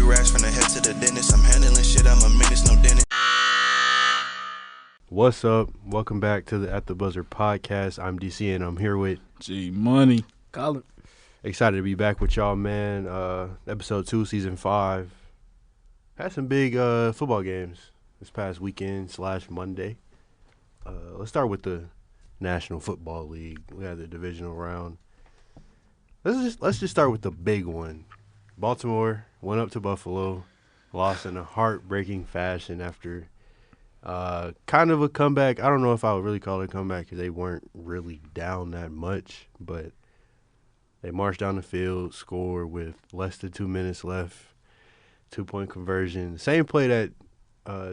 few racks from the head to the dentist. I'm handling shit, I'm a menace, no dentist. What's up? Welcome back to the At the Buzzer podcast. I'm DC and I'm here with G Money. Colin. Excited to be back with y'all, man. Episode 2, Season 5. Had some big football games this past weekend / Monday. Let's start with the National Football League. We had the divisional round. Let's just start with the big one. Baltimore went up to Buffalo, lost in a heartbreaking fashion after kind of a comeback. I don't know if I would really call it a comeback because they weren't really down that much, but they marched down the field, scored with less than 2 minutes left, 2-point conversion. Same play that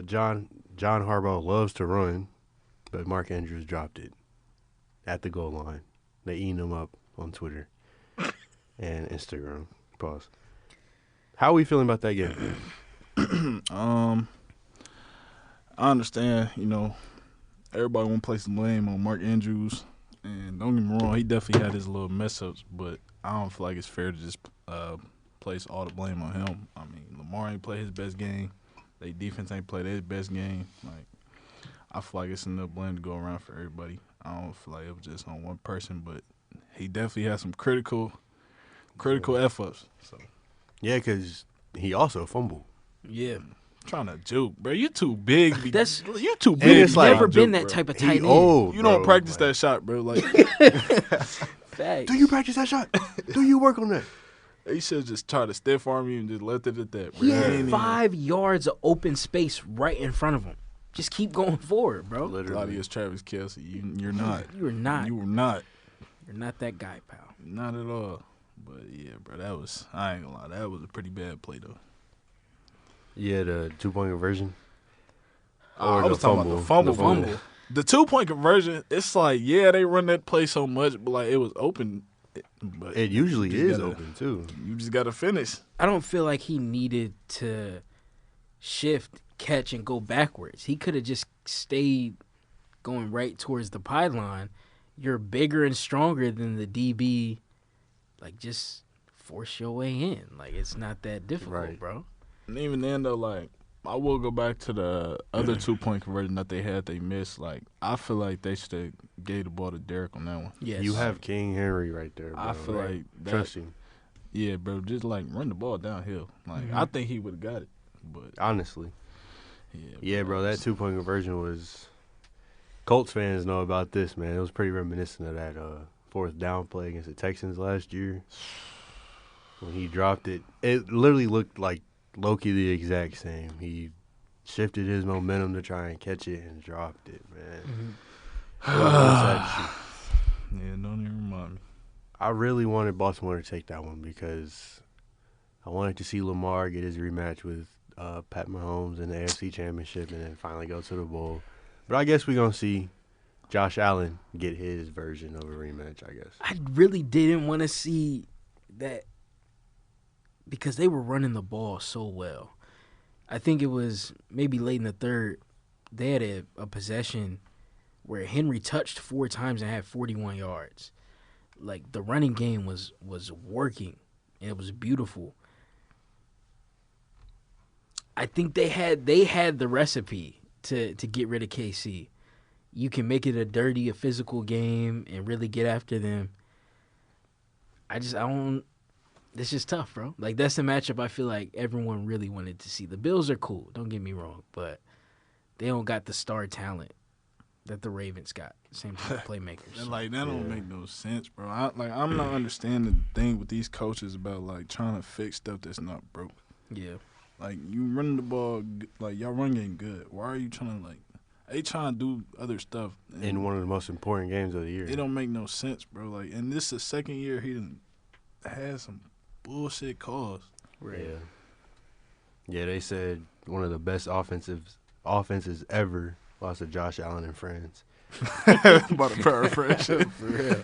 John Harbaugh loves to run, but Mark Andrews dropped it at the goal line. They eating him up on Twitter and Instagram. Pause. How are we feeling about that game? I understand, everybody want to place the blame on Mark Andrews. And don't get me wrong, he definitely had his little mess-ups, but I don't feel like it's fair to just place all the blame on him. I mean, Lamar ain't played his best game. They defense ain't played their best game. Like, I feel like it's enough blame to go around for everybody. I don't feel like it was just on one person, but he definitely had some critical F-ups. So. Yeah, because he also fumbled. Yeah. Trying to juke, bro. You too big. You too big. And it's like, never been juke, that bro. type of tight end. Old, You don't bro. practice that shot, bro. Like, Facts. Do you practice that shot? Do you work on that? he should just try to stiff arm you and just left it at that. Bro. He Ain't had even- 5 yards of open space right in front of him. Just keep going forward, bro. Literally. Claudius Travis Kelce, you're not. You are not. You were not. You're not that guy, pal. Not at all. But yeah, bro, I ain't gonna lie, that was a pretty bad play though. Yeah, the 2-point conversion. I Or was the talking about the fumble. The fumble. The 2-point conversion, it's like, yeah, they run that play so much, but like it was open. But It usually you is just gotta- open, too. You just gotta finish. I don't feel like he needed to shift, catch, and go backwards. He could have just stayed going right towards the pylon. You're bigger and stronger than the DB. Like, just force your way in. Like, it's not that difficult, Right. bro. And even then though, like, I will go back to the other 2-point conversion that they missed. Like, I feel like they should have gave the ball to Derek on that one. Yes. You have King Henry right there, bro. I feel like that, Trust him. yeah, bro, just like run the ball downhill. Like, I think he would have got it. But Honestly. yeah, Yeah, bro, that 2-point conversion was... Colts fans know about this, man. It was pretty reminiscent of that fourth down play against the Texans last year. When he dropped it, it literally looked like Loki the exact same. He shifted his momentum to try and catch it and dropped it, man. Yeah, don't even remind me. I really wanted Baltimore to take that one because I wanted to see Lamar get his rematch with Pat Mahomes in the AFC Championship and then finally go to the bowl. But I guess we're going to see Josh Allen get his version of a rematch, I guess. I really didn't want to see that because they were running the ball so well. I think it was maybe late in the third. They had a possession where Henry touched 4 times and had 41 yards. Like, the running game was working, and it was beautiful. I think they had the recipe to get rid of KC. You can make it a physical game and really get after them. I don't. It's just tough, bro. Like, that's the matchup I feel like everyone really wanted to see. The Bills are cool, don't get me wrong, but they don't got the star talent that the Ravens got. Same type of playmakers. And like that don't make no sense, bro. I'm not understanding the thing with these coaches about like trying to fix stuff that's not broke. Yeah. Like, you running the ball, like, y'all run game good. Why are you trying to, like, they trying to do other stuff. In one of the most important games of the year. It don't make no sense, bro. Like, and this is the second year he done had some bullshit calls. Right. Yeah, they said one of the best offenses ever lost to Josh Allen and friends. About a paraphrase. For real.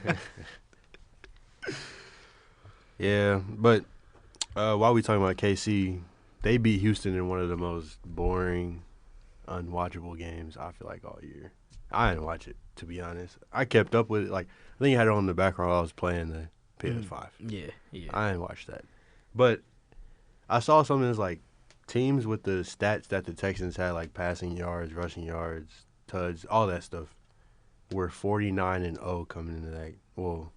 Yeah, but while we talking about KC, they beat Houston in one of the most boring, unwatchable games I feel like all year. I didn't watch it, to be honest. I kept up with it. Like, I think I had it on the background while I was playing the PS5. Yeah. I didn't watch that. But I saw something that's like teams with the stats that the Texans had, like passing yards, rushing yards, tuds, all that stuff, were 49-0 coming into that. Well,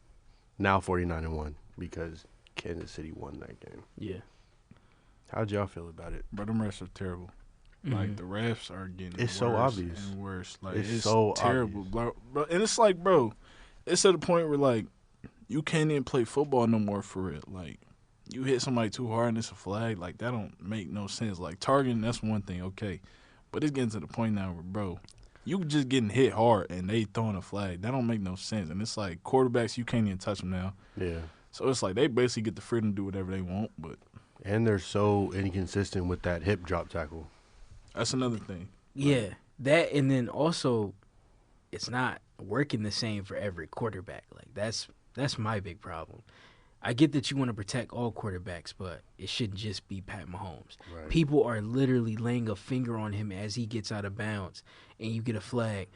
now 49-1 because Kansas City won that game. Yeah. How'd y'all feel about it? Bro, them refs are terrible. Like, the refs are getting It's worse so obvious. and worse. Like, It's so terrible, obvious. bro. And it's like, bro, it's at the point where, like, you can't even play football no more for real. Like, you hit somebody too hard and it's a flag. Like, that don't make no sense. Like, targeting, that's one thing, okay. But it's getting to the point now where, bro, you just getting hit hard and they throwing a flag. That don't make no sense. And it's like quarterbacks, you can't even touch them now. Yeah. So it's like they basically get the freedom to do whatever they want, but And they're so inconsistent with that hip drop tackle. that's another thing. Yeah, that, and then also, it's not working the same for every quarterback. Like that's my big problem. I get that you want to protect all quarterbacks, but it shouldn't just be Pat Mahomes. Right. People are literally laying a finger on him as he gets out of bounds, and you get a flag.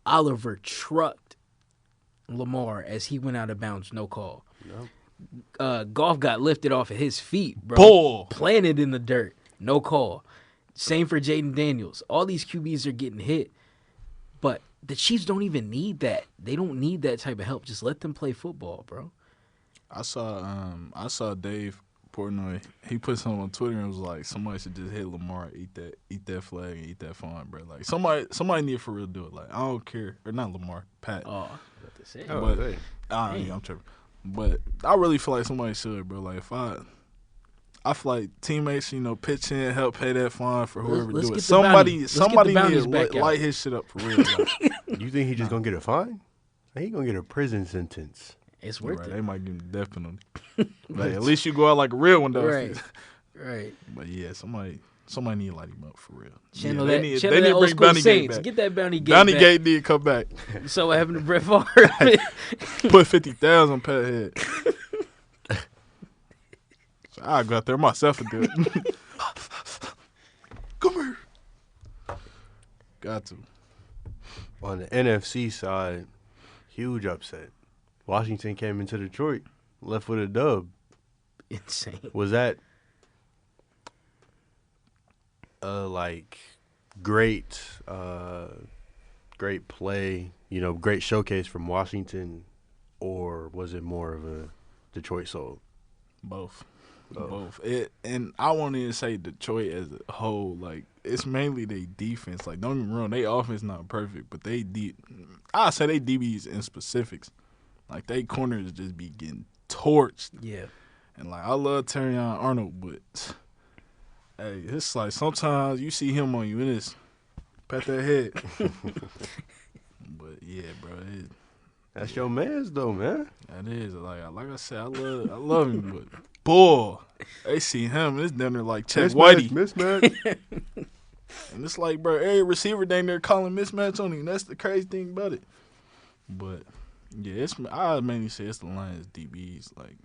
Oliver trucked Lamar as he went out of bounds, no call. Yep. Goff got lifted off of his feet, bro. Bull. Planted in the dirt, no call. Same for Jaden Daniels. All these QBs are getting hit, but the Chiefs don't even need that. They don't need that type of help. Just let them play football, bro. I saw Dave Portnoy. He put something on Twitter and was like, somebody should just hit Lamar, eat that flag, and eat that fine, bro. Like somebody need for real to do it. Like I don't care, or not Lamar, Pat. Oh, what to say? But hey. I'm tripping. But I really feel like somebody should, bro. Like if I feel like teammates, pitch in, help pay that fine for whoever Let's do it. get the bounty. Let's get the Somebody need bounties to back out. light his shit up for real. Like, You think he just gonna get a fine? He gonna get a prison sentence. It's worth right, it. they might give him the death penalty. Like, at least you go out like a real one, though. Right, right. But yeah, somebody need to light him up for real. Channel yeah, that. they need Channel to that old bring school Bounty Gate Saints. back. Get that Bounty Gate Bounty back. Gate did come back. So what happened to Brett Favre? Put 50,000 on Pat head. So I'll go out there myself and do it. Come here. Got to. On the NFC side, huge upset. Washington came into Detroit, left with a dub. Insane. Was that great play, great showcase from Washington, or was it more of a Detroit soul? Both. And I won't even say Detroit as a whole. Like, it's mainly their defense. Like, don't get me wrong, their offense not perfect, but I say they DBs in specifics. Like, they corners just be getting torched. Yeah. And, like, I love Terrion Arnold, but, hey, it's like sometimes you see him on you and it's pat that head. But, yeah, bro, That's your man's though, man. that is. Like I said, I love him, but, boy, they see him, it's down there like Check Whitey. Mismatch. And it's like, bro, every receiver down there calling mismatch on him. That's the crazy thing about it. But, yeah, I mainly say it's the Lions DBs. Like,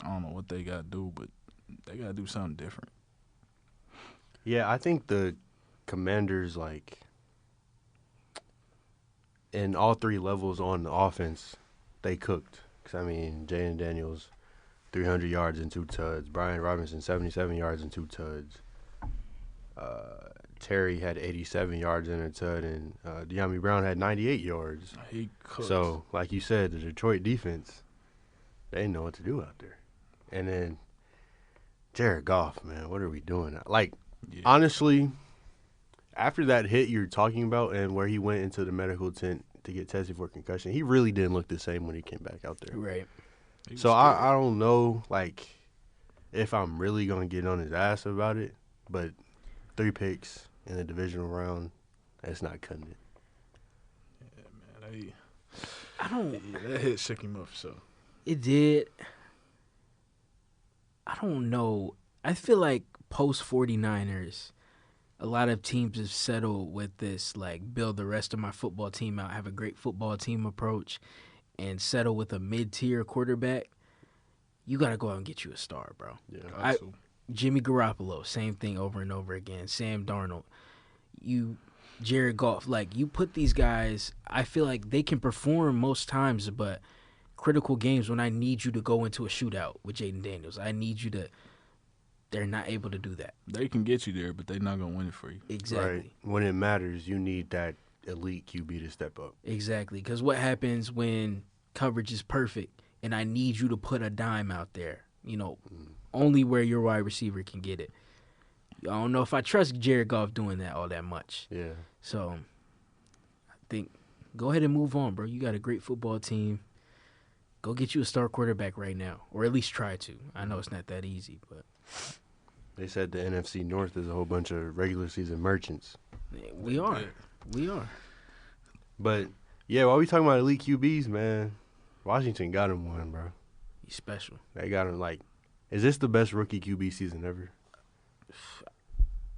I don't know what they got to do, but they got to do something different. Yeah, I think the Commanders, in all three levels on the offense, they cooked. 'Cause, Jaden Daniels, 300 yards and 2 tuds. Brian Robinson, 77 yards and 2 tuds. Terry had 87 yards and a tud, and De'Ami Brown had 98 yards. He cooked. So, like you said, the Detroit defense, they know what to do out there. And then Jared Goff, man, what are we doing? Honestly, after that hit you're talking about and where he went into the medical tent to get tested for concussion, he really didn't look the same when he came back out there. Right. So I don't know, if I'm really going to get on his ass about it, but 3 picks in the divisional round, that's not cutting it. Yeah, man, that hit shook him up, so. It did. I don't know. I feel like post 49ers, a lot of teams have settled with this, build the rest of my football team out, have a great football team approach, and settle with a mid-tier quarterback. You got to go out and get you a star, bro. Yeah, Jimmy Garoppolo, same thing over and over again. Sam Darnold, Jared Goff. You put these guys, I feel like they can perform most times, but critical games when I need you to go into a shootout with Jaden Daniels, I need you to they're not able to do that. They can get you there, but they're not gonna win it for you. Exactly. Right. When it matters, you need that elite QB to step up. Exactly. Because what happens when coverage is perfect and I need you to put a dime out there, only where your wide receiver can get it. I don't know if I trust Jared Goff doing that all that much. Yeah. So I think go ahead and move on, bro. You got a great football team. Go get you a star quarterback right now, or at least try to. I know it's not that easy, but They said the NFC North is a whole bunch of regular season merchants. we are. We are. But, yeah, while we talking about elite QBs, man, Washington got him one, bro. He's special. They got him, is this the best rookie QB season ever?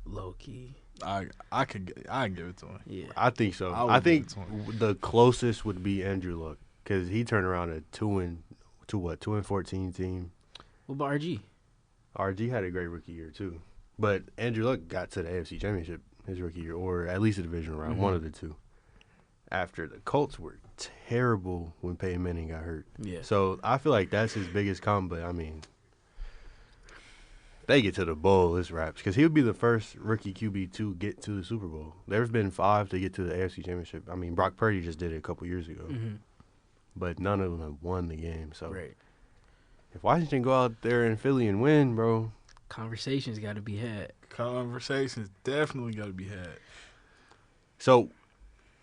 Low key. I give it to him. Yeah. I think so. I would I think give it to him. the closest would be Andrew Luck because he turned around a 2-14 team. What about RG? RG had a great rookie year too, but Andrew Luck got to the AFC Championship his rookie year, or at least a divisional round, one of the two. After the Colts were terrible when Peyton Manning got hurt. Yeah. So I feel like that's his biggest comp, but I mean, they get to the bowl, it's wraps. Because he would be the first rookie QB to get to the Super Bowl. There's been 5 to get to the AFC Championship. I mean, Brock Purdy just did it a couple years ago. Mm-hmm. But none of them have won the game. So Right. if Washington go out there in Philly and win, bro. Conversations got to be had. Conversations definitely got to be had. So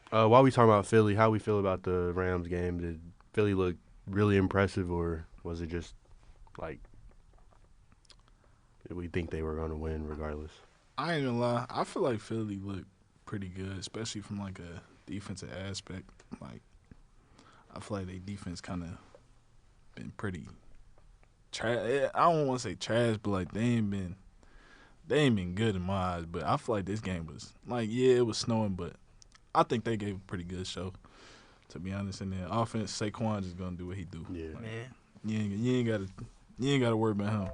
while we talking about Philly, how we feel about the Rams game? Did Philly look really impressive, or was it just like did we think they were going to win regardless? I ain't gonna lie. I feel like Philly looked pretty good, especially from like a defensive aspect. Like, I feel like their defense kind of been pretty trash. I don't want to say trash, but like they ain't been good in my eyes. But I feel like this game was like, yeah, it was snowing, but I think they gave a pretty good show, to be honest. And then offense, Saquon just gonna do what he do. Yeah. Like, Man. you ain't gotta worry about him.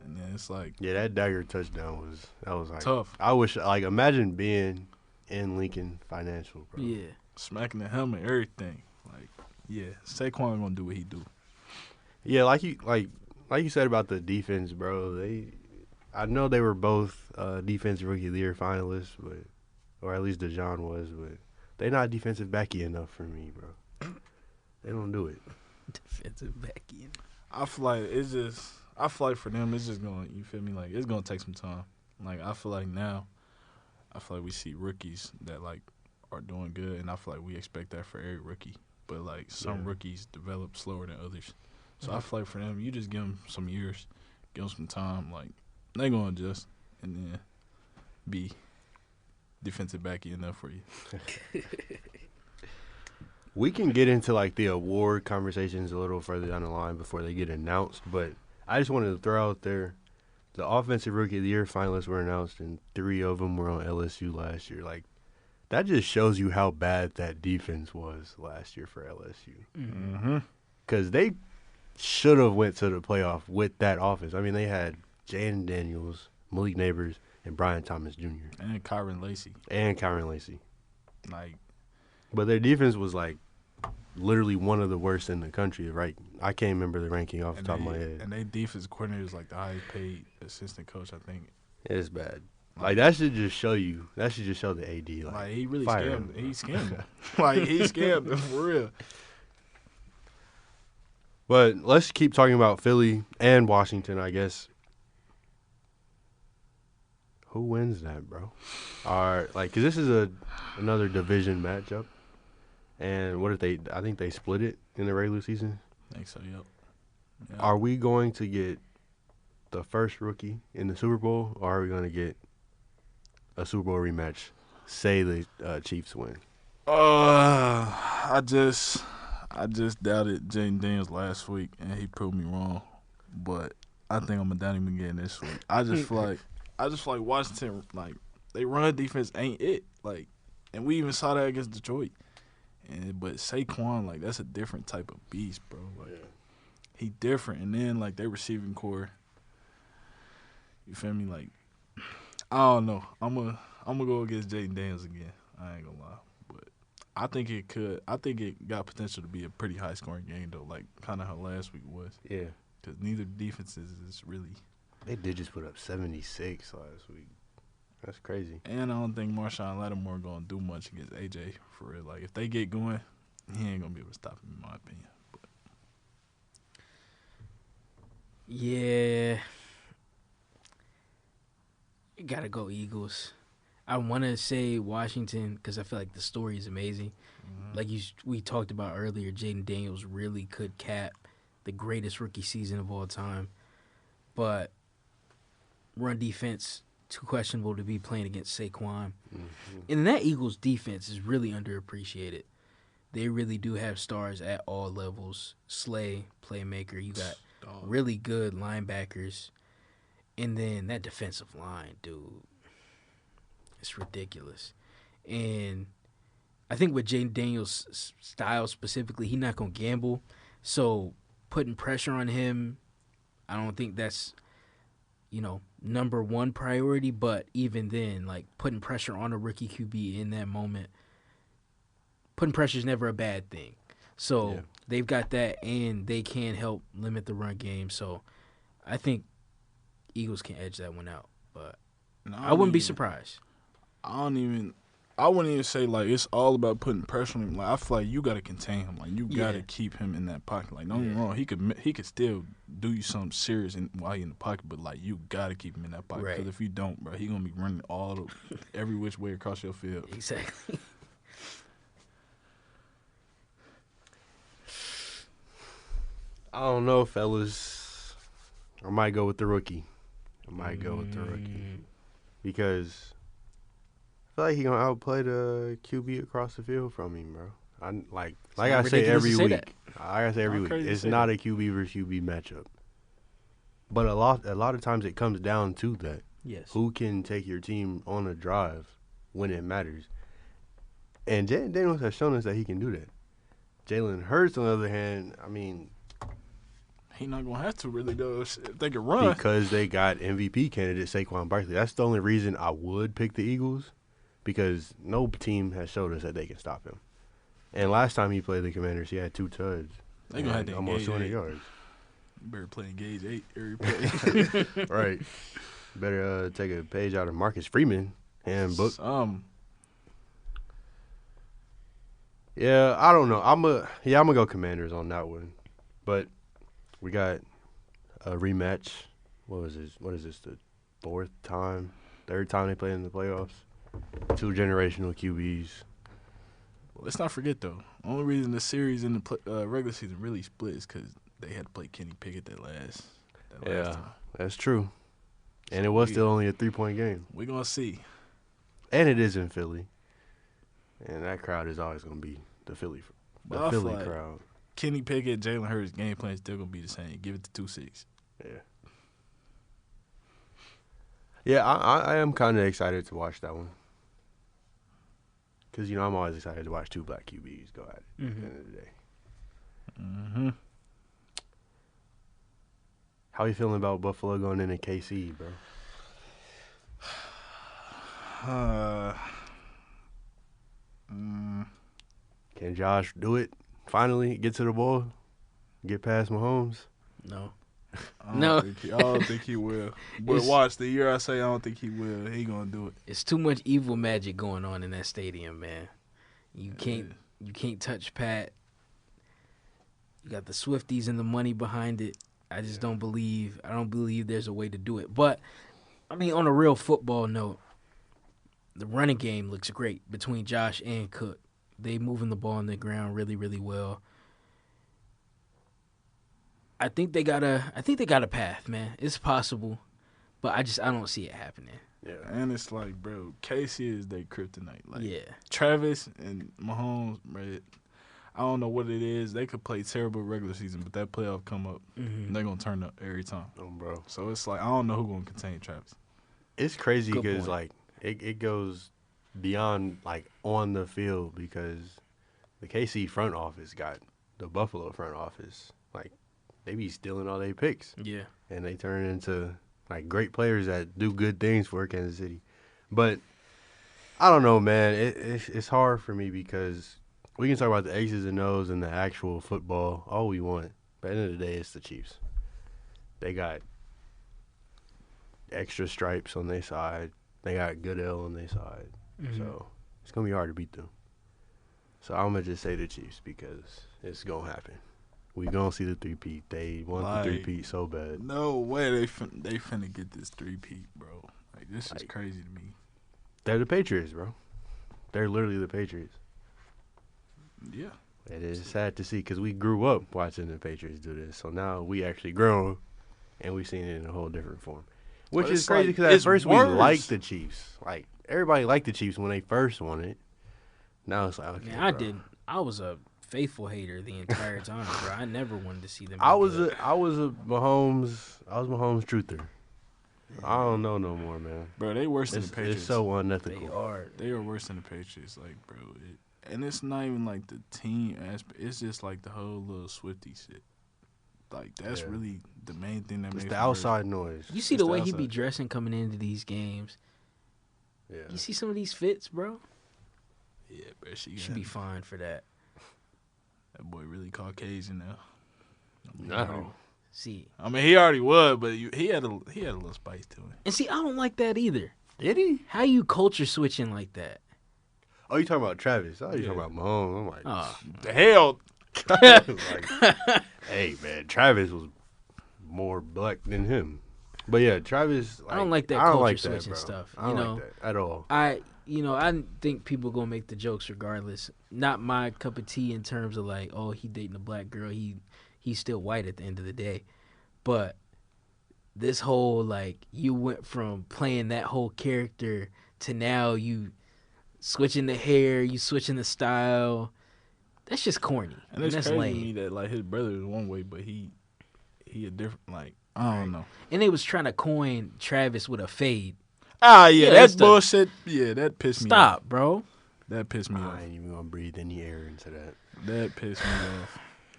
And then it's like Yeah, that dagger touchdown was like tough. I wish imagine being in Lincoln Financial, bro. Yeah. Smacking the helmet, everything. Like, yeah, Saquon gonna do what he do. Yeah, like you said about the defense, bro. I know they were both defensive rookie of the year finalists, or at least DeJohn was, but they not defensive backy enough for me, bro. They don't do it. Defensive back end. I feel like for them, it's just gonna, you feel me? Like, it's gonna take some time. Like, I feel like now, we see rookies that like are doing good, and I feel like we expect that for every rookie. But like some rookies develop slower than others, so I feel like for them, you just give them some years, give them some time. Like, they gonna adjust and then be defensive backy enough for you. We can get into like the award conversations a little further down the line before they get announced, but I just wanted to throw out there the offensive rookie of the year finalists were announced, and 3 of them were on LSU last year. Like, that just shows you how bad that defense was last year for LSU. Mm-hmm. Because they should have went to the playoff with that offense. I mean, they had Jaden Daniels, Malik Neighbors, and Brian Thomas Jr. And Kyron Lacey. Like, But their defense was like literally one of the worst in the country, right? I can't remember the ranking off the top of my head. And their defense coordinator is like the highest paid assistant coach, I think. It's bad. Like, that should just show you. That should just show the AD. Like he really fire scammed. him. He scammed them. Like, he scammed them for real. But let's keep talking about Philly and Washington, I guess. Who wins that, bro? Cause this is another division matchup. And what if I think they split it in the regular season. I think so, yep. Are we going to get the first rookie in the Super Bowl, or are we going to get a Super Bowl rematch? Say the Chiefs win. I just doubted Jaden Daniels last week, and he proved me wrong. But I think I'm gonna doubt him again this week. I just feel like Washington, like, they run defense ain't it. Like, and we even saw that against Detroit. But Saquon, like, that's a different type of beast, bro. Like, he different. And then, like, their receiving core, you feel me? Like, I don't know. I'm gonna go against Jaden Daniels again. I ain't gonna lie. But I think it could. I think it got potential to be a pretty high-scoring game, though, like kind of how last week was. Yeah. Because neither defenses is really They did just put up 76 last week. That's crazy. And I don't think Marshawn Lattimore going to do much against AJ, for real. Like, if they get going, he ain't going to be able to stop him, in my opinion. But Yeah. You got to go Eagles. I want to say Washington because I feel like the story is amazing. Like we talked about earlier, Jaden Daniels really could cap the greatest rookie season of all time. But run defense, too questionable to be playing against Saquon. And that Eagles defense is really underappreciated. They really do have stars at all levels. Slay, playmaker. You got really good linebackers. And then that defensive line, dude, it's ridiculous. And I think with Jaden Daniels' style specifically, he's not going to gamble. So putting pressure on him, I don't think that's, number one priority. But even then, like putting pressure on a rookie QB in that moment, putting pressure is never a bad thing. So they've got that, and they can help limit the run game. So I think Eagles can edge that one out. But I wouldn't be surprised. I wouldn't even say, like, it's all about putting pressure on him. Like, I feel like you got to contain him. Like, you got to keep him in that pocket. Like, don't get me wrong. He could still do you something serious while he's in the pocket, but, like, you got to keep him in that pocket. Because if you don't, bro, he going to be running every which way across your field. Exactly. I don't know, fellas. I might go with the rookie. Because I feel like he's going to outplay the QB across the field from him, bro. Like I say every week. It's not a QB versus QB matchup. But a lot of times it comes down to that. Yes. Who can take your team on a drive when it matters? And Jaden Daniels has shown us that he can do that. Jalen Hurts, on the other hand, I mean, he not going to have to really, though, if they can run. Because they got MVP candidate Saquon Barkley. That's the only reason I would pick the Eagles, because no team has showed us that they can stop him. And last time he played the Commanders, he had 2 tuds. They going to have to almost 200 yards. You better play engage 8 every play. Right. Better take a page out of Marcus Freeman handbook. Yeah, I don't know. I'm gonna go Commanders on that one. But we got a rematch. What is this? The third time they played in the playoffs. 2 generational QBs. Let's not forget, though, only reason the series in the regular season really split is because they had to play Kenny Pickett that last time. That's true. And it was still only a 3-point game. We're going to see. And it is in Philly. And that crowd is always going to be the Philly crowd. Kenny Pickett, Jalen Hurts' game plan is still going to be the same. Give it to 2-6. Yeah. Yeah, I am kind of excited to watch that one. Because, I'm always excited to watch 2 black QBs go at it at the end of the day. Mm-hmm. How you feeling about Buffalo going into KC, bro? Can Josh do it? Finally, get to the ball? Get past Mahomes? No. I don't think he will. But watch, the year I say I don't think he will, he going to do it. It's too much evil magic going on in that stadium, man. You can't touch Pat. You got the Swifties and the money behind it. I just don't believe there's a way to do it. But, I mean, on a real football note, the running game looks great between Josh and Cook. They moving the ball on the ground really, really well. I think they got a path, man. It's possible, but I don't see it happening. Yeah, and it's like, bro, Casey is their kryptonite. Like, yeah. Travis and Mahomes, bro, I don't know what it is. They could play terrible regular season, but that playoff come up, and they're going to turn up every time. Oh, bro. So it's like, I don't know who's going to contain Travis. It's crazy because, like, it goes beyond, like, on the field because the KC front office got the Buffalo front office. Like, they be stealing all their picks. Yeah. And they turn into, like, great players that do good things for Kansas City. But I don't know, man. It's hard for me because we can talk about the X's and O's and the actual football all we want. But at the end of the day, it's the Chiefs. They got extra stripes on their side. They got Goodell on their side. Mhm. So it's going to be hard to beat them. So I'm going to just say the Chiefs because it's going to happen. We going to see the three-peat. They want the three-peat so bad. No way they finna get this three-peat, bro. Like, this is crazy to me. They're the Patriots, bro. They're literally the Patriots. Yeah. It is sad to see because we grew up watching the Patriots do this. So now we actually grown and we've seen it in a whole different form. Which is crazy because at first we liked the Chiefs. Like, everybody liked the Chiefs when they first won it. Now it's like, okay, Man, I didn't. I was a faithful hater the entire time, bro. I never wanted to see them. I was a Mahomes truther. I don't know no more, man. Bro, they worse than the Patriots. It's so unethical. They are worse than the Patriots, like, bro. And it's not even like the team aspect. It's just like the whole little Swifty shit. Like, that's really the main thing that makes the outside noise. You see the way he be dressing coming into these games. Yeah. You see some of these fits, bro. Yeah, bro. She should be fine for that. That boy really Caucasian now. No. See, I mean, he already was, but he had a little spice to him. And see, I don't like that either. Did he? How you culture switching like that? Oh, you talking about Travis? Oh, you talking about Mahomes? I'm like, the hell? like, hey, man, Travis was more black than him. But yeah, Travis. Like, I don't like that culture switching stuff. I don't like that at all. I think people gonna make the jokes regardless. Not my cup of tea in terms of like, oh, he dating a black girl. He's still white at the end of the day. But this whole like, you went from playing that whole character to now you switching the hair, you switching the style. That's just corny. And it's that's crazy lame. to me that like his brother is one way, but he a different, like, I don't know. And they was trying to coin Travis with a fade. Ah, yeah, that's bullshit. Yeah, that pissed me off. Stop, bro. That pissed me off. I ain't even gonna breathe any air into that. That pissed me off.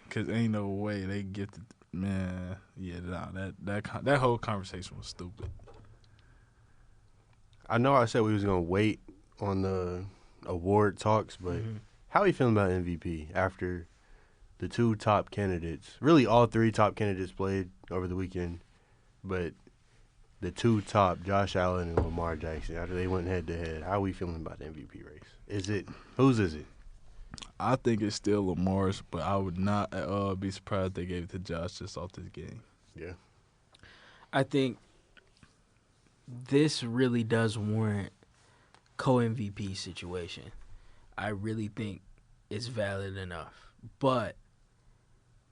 Cause ain't no way they gifted, man. Yeah, nah, that whole conversation was stupid. I know I said we was gonna wait on the award talks, but how are you feeling about MVP after the two top candidates? Really, all three top candidates played over the weekend, but the two top, Josh Allen and Lamar Jackson, after they went head to head, how are we feeling about the MVP race? Whose is it? I think it's still Lamar's, but I would not at all be surprised if they gave it to Josh just off this game. Yeah. I think this really does warrant co-MVP situation. I really think it's valid enough. But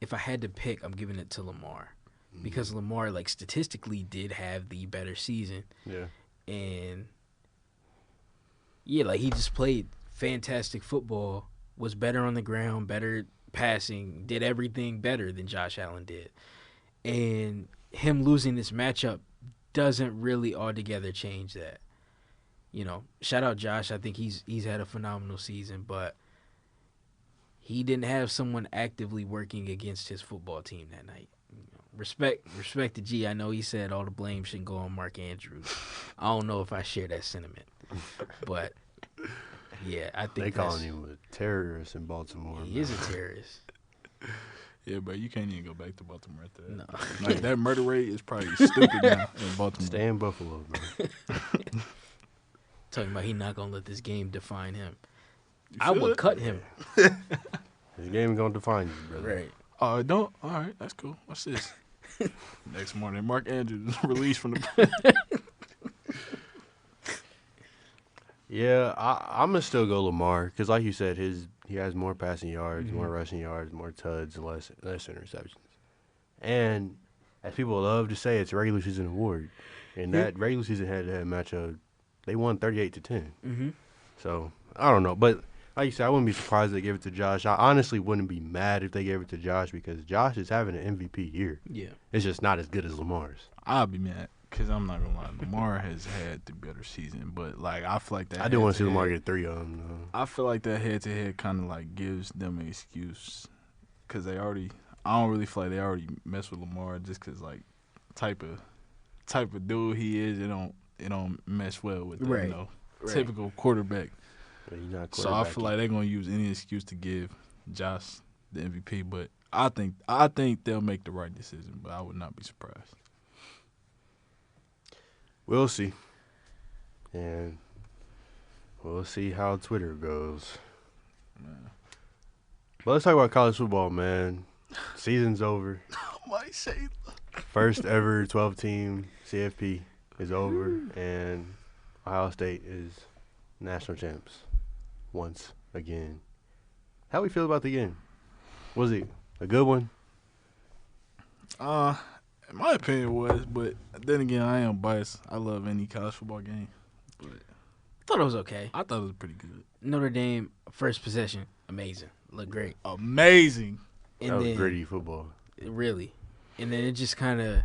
if I had to pick, I'm giving it to Lamar. Because Lamar, like, statistically did have the better season. Yeah. And, yeah, like, he just played fantastic football, was better on the ground, better passing, did everything better than Josh Allen did. And him losing this matchup doesn't really altogether change that. You know, shout out Josh. I think he's had a phenomenal season, but he didn't have someone actively working against his football team that night. Respect to G. I know he said all the blame shouldn't go on Mark Andrews. I don't know if I share that sentiment, but yeah, I think they calling him a terrorist in Baltimore. He is a terrorist. Yeah, but you can't even go back to Baltimore after that. No. Like, that murder rate is probably stupid now in Baltimore. Stay in Buffalo, bro. Talking about he not gonna let this game define him. I would cut him. This game gonna define you, brother. Right. Don't. All right, that's cool. What's this? Next morning, Mark Andrews released from the. Yeah, I'm gonna still go Lamar because, like you said, he has more passing yards, more rushing yards, more tuds, and less interceptions. And as people love to say, it's a regular season award. And that regular season head-to-head matchup, they won 38-10. So I don't know, but like you said, I wouldn't be surprised if they gave it to Josh. I honestly wouldn't be mad if they gave it to Josh because Josh is having an MVP year. Yeah, it's just not as good as Lamar's. I'll be mad because I'm not gonna lie, Lamar has had the better season, but like I feel like that. I do want to see Lamar get 3 of them. Though. I feel like that head-to-head kind of like gives them an excuse because they already. I don't really feel like they already mess with Lamar just because like type of dude he is. It don't mesh well with the, typical quarterback. So I feel like they're gonna use any excuse to give Josh the MVP. But I think they'll make the right decision. But I would not be surprised. We'll see. And we'll see how Twitter goes. Man. But let's talk about college football, man. Season's over. My shade. First ever 12-team CFP is over, and Ohio State is national champs once again. How we feel about the game? Was it a good one? In my opinion, it was, but then again, I am biased. I love any college football game, but I thought it was okay. I thought it was pretty good. Notre Dame, first possession, amazing. Looked great. Amazing. That And was then, gritty football. really. And then it just kind of,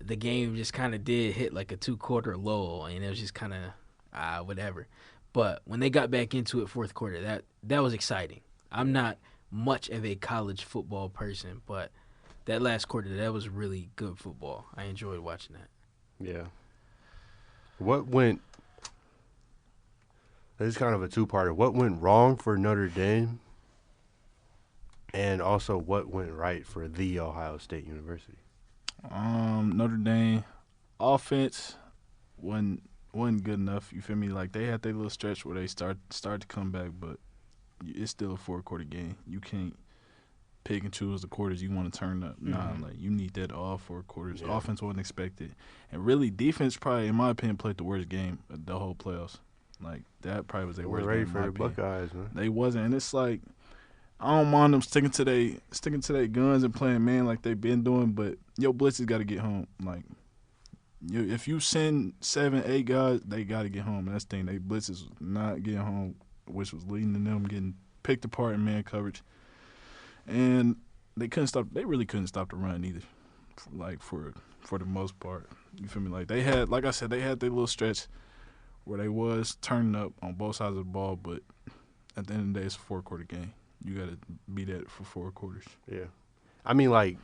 the game just kind of did hit like a 2-quarter lull, and it was just kind of, whatever. But when they got back into it fourth quarter, that was exciting. I'm not much of a college football person, but that last quarter, that was really good football. I enjoyed watching that. Yeah. What went – this is kind of a two-parter. What went wrong for Notre Dame, and also what went right for the Ohio State University? Notre Dame offense wasn't good enough. You feel me? Like, they had their little stretch where they start to come back, but it's still a 4-quarter game. You can't pick and choose the quarters you want to turn up. Nah, like, you need that all 4 quarters. Yeah. Offense wasn't expected, and really defense probably, in my opinion, played the worst game of the whole playoffs. Like, that probably was their We're worst ready game. for in my the opinion. Buckeyes, man. They wasn't, and it's like, I don't mind them sticking to their guns and playing man like they've been doing, but your blitzes got to get home. Like, if you send 7, 8 guys, they got to get home. And that's the thing. They blitzes not getting home, which was leading to them getting picked apart in man coverage. And they really couldn't stop the run either. Like, for the most part, you feel me? Like, they had, like I said, they had their little stretch where they was turning up on both sides of the ball, but at the end of the day, it's a 4-quarter game. You got to be that for 4 quarters. Yeah. I mean, like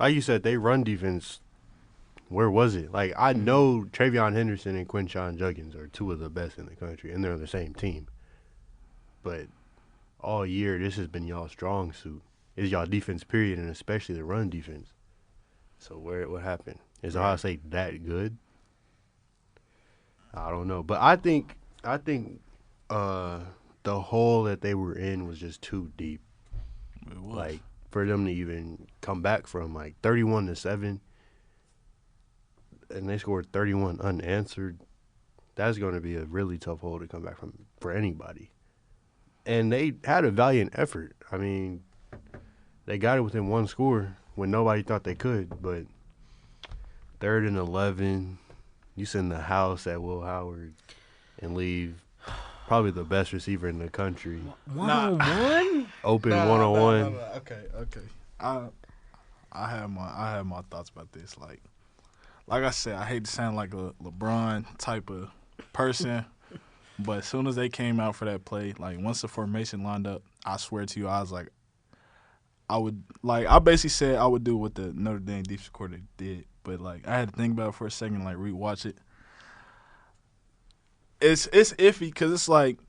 you said, they run defense. Where was it? Like, I know Travion Henderson and Quinshon Judkins are 2 of the best in the country, and they're on the same team. But all year, this has been y'all's strong suit. Is y'all defense, period, and especially the run defense. So what happened? Is Ohio State that good? I don't know. But I think the hole that they were in was just too deep. It was. Like, for them to even come back from, like, 31-7, and they scored 31 unanswered, that's going to be a really tough hole to come back from for anybody. And they had a valiant effort. I mean, they got it within 1 score when nobody thought they could, but 3rd and 11, you send the house at Will Howard and leave probably the best receiver in the country. 1-on-1? Open one-on-one. No. Okay. I have my thoughts about this. Like I said, I hate to sound like a LeBron type of person, but as soon as they came out for that play, like, once the formation lined up, I swear to you, I was like, I basically said I would do what the Notre Dame defensive coordinator did, but, like, I had to think about it for a second, like, rewatch it. It's iffy because it's like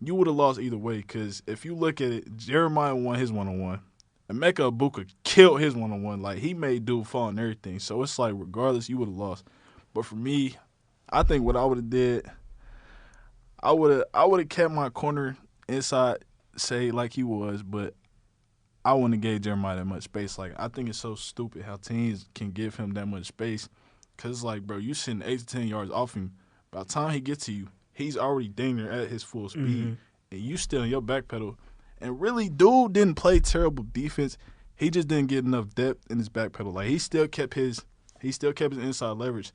you would have lost either way, because if you look at it, Jeremiah won his one-on-one. Emeka Ibuka killed his one-on-one. Like, he made dude fall and everything. So it's like, regardless, you would have lost. But for me, I think what I would have did, I would have kept my corner inside, say, like he was, but I wouldn't have gave Jeremiah that much space. Like, I think it's so stupid how teams can give him that much space, because it's like, bro, you sitting 8 to 10 yards off him. By the time he gets to you, he's already dang near at his full speed, and you still in your back pedal. And really, dude didn't play terrible defense. He just didn't get enough depth in his back pedal. Like, he still kept his inside leverage,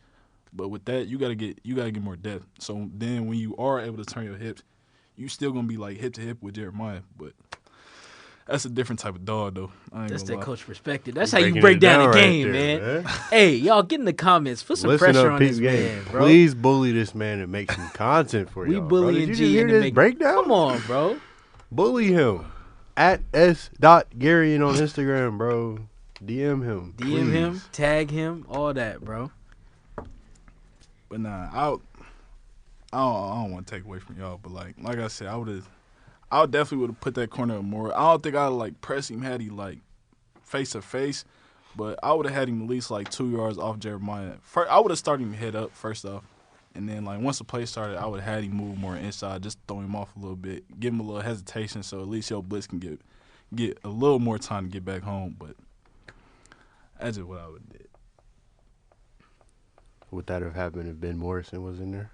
but with that, you gotta get more depth. So then, when you are able to turn your hips, you still gonna be like hip to hip with Jeremiah. But that's a different type of dog, though. That's that lie. coach perspective. That's You're how you breaking break it down the right game, there, man. Hey, y'all get in the comments. Put some Listen pressure up, on Peep this Game. man, bro. Please bully this man and make some content for We y'all. Bro. bullying Did you G hear into this make breakdown? Come on, bro. Bully him at s.garian on Instagram, bro. DM him. DM him, please. tag him, all that, bro. But nah, I don't want to take away from y'all. But like I said, I definitely would have put that corner up more. I don't think I'd like press him had he like face to face, But I would have had him at least like 2 yards off Jeremiah. I would have started him head up first off. And then, like, once the play started, I would have had him move more inside, just throw him off a little bit, give him a little hesitation so at least your blitz can get a little more time to get back home. But that's just what I would have did. Would that have happened if Ben Morrison was in there?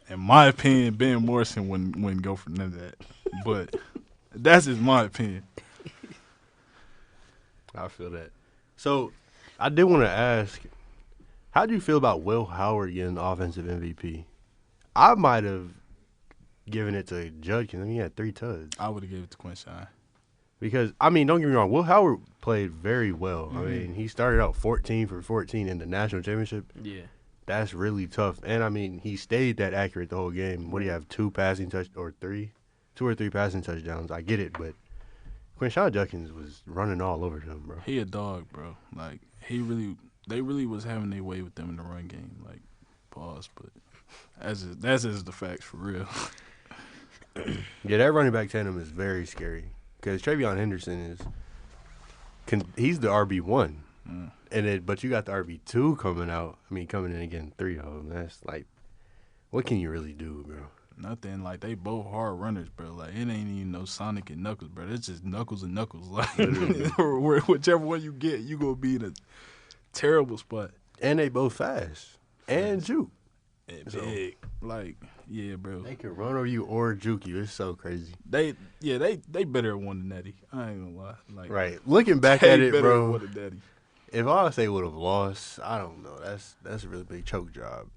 In my opinion, Ben Morrison wouldn't go for none of that. But that's just my opinion. I feel that. So, I did want to ask, how do you feel about Will Howard getting the offensive MVP? I might have given it to Judkins. I mean, he had 3 tuds. I would have given it to Quinshine. Because, I mean, don't get me wrong, Will Howard played very well. Mm-hmm. I mean, he started out 14 for 14 in the national championship. Yeah. That's really tough. And, I mean, he stayed that accurate the whole game. What do you have, 2 or 3 passing touchdowns? I get it, but Quinshine Judkins was running all over him, bro. He a dog, bro. Like, they really was having their way with them in the run game. Like, pause, but that's just the facts for real. Yeah, that running back tandem is very scary because Travion Henderson he's the RB1, but you got the RB2 coming out. I mean, coming in again, 3 of them. That's like, what can you really do, bro? Nothing. Like, they both hard runners, bro. Like, it ain't even no Sonic and Knuckles, bro. It's just Knuckles and Knuckles. Like, whichever one you get, you gonna be in a terrible spot. And they both fast and juke. And big. Like, yeah, bro. They can run over you or juke you. It's so crazy. They better at one than Nettie. I ain't gonna lie. Like, right. Looking back at it, bro. At Nettie. If I say would have lost, I don't know. That's a really big choke job.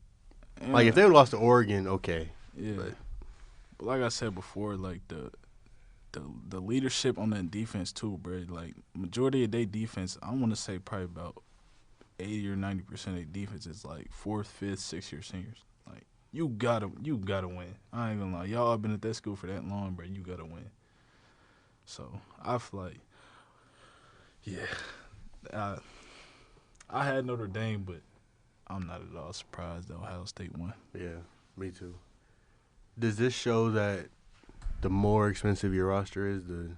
Yeah. Like, if they would have lost to Oregon, okay. Yeah. But like I said before, like the leadership on that defense too, bro. Like, majority of their defense, I want to say probably about 80 or 90% of their defense is like 4th, 5th, 6th-year seniors. Like, you gotta win. I ain't gonna lie, y'all been at that school for that long, bro. You gotta win. So I feel like, yeah, I had Notre Dame, but I'm not at all surprised that Ohio State won. Yeah, me too. Does this show that the more expensive your roster is, the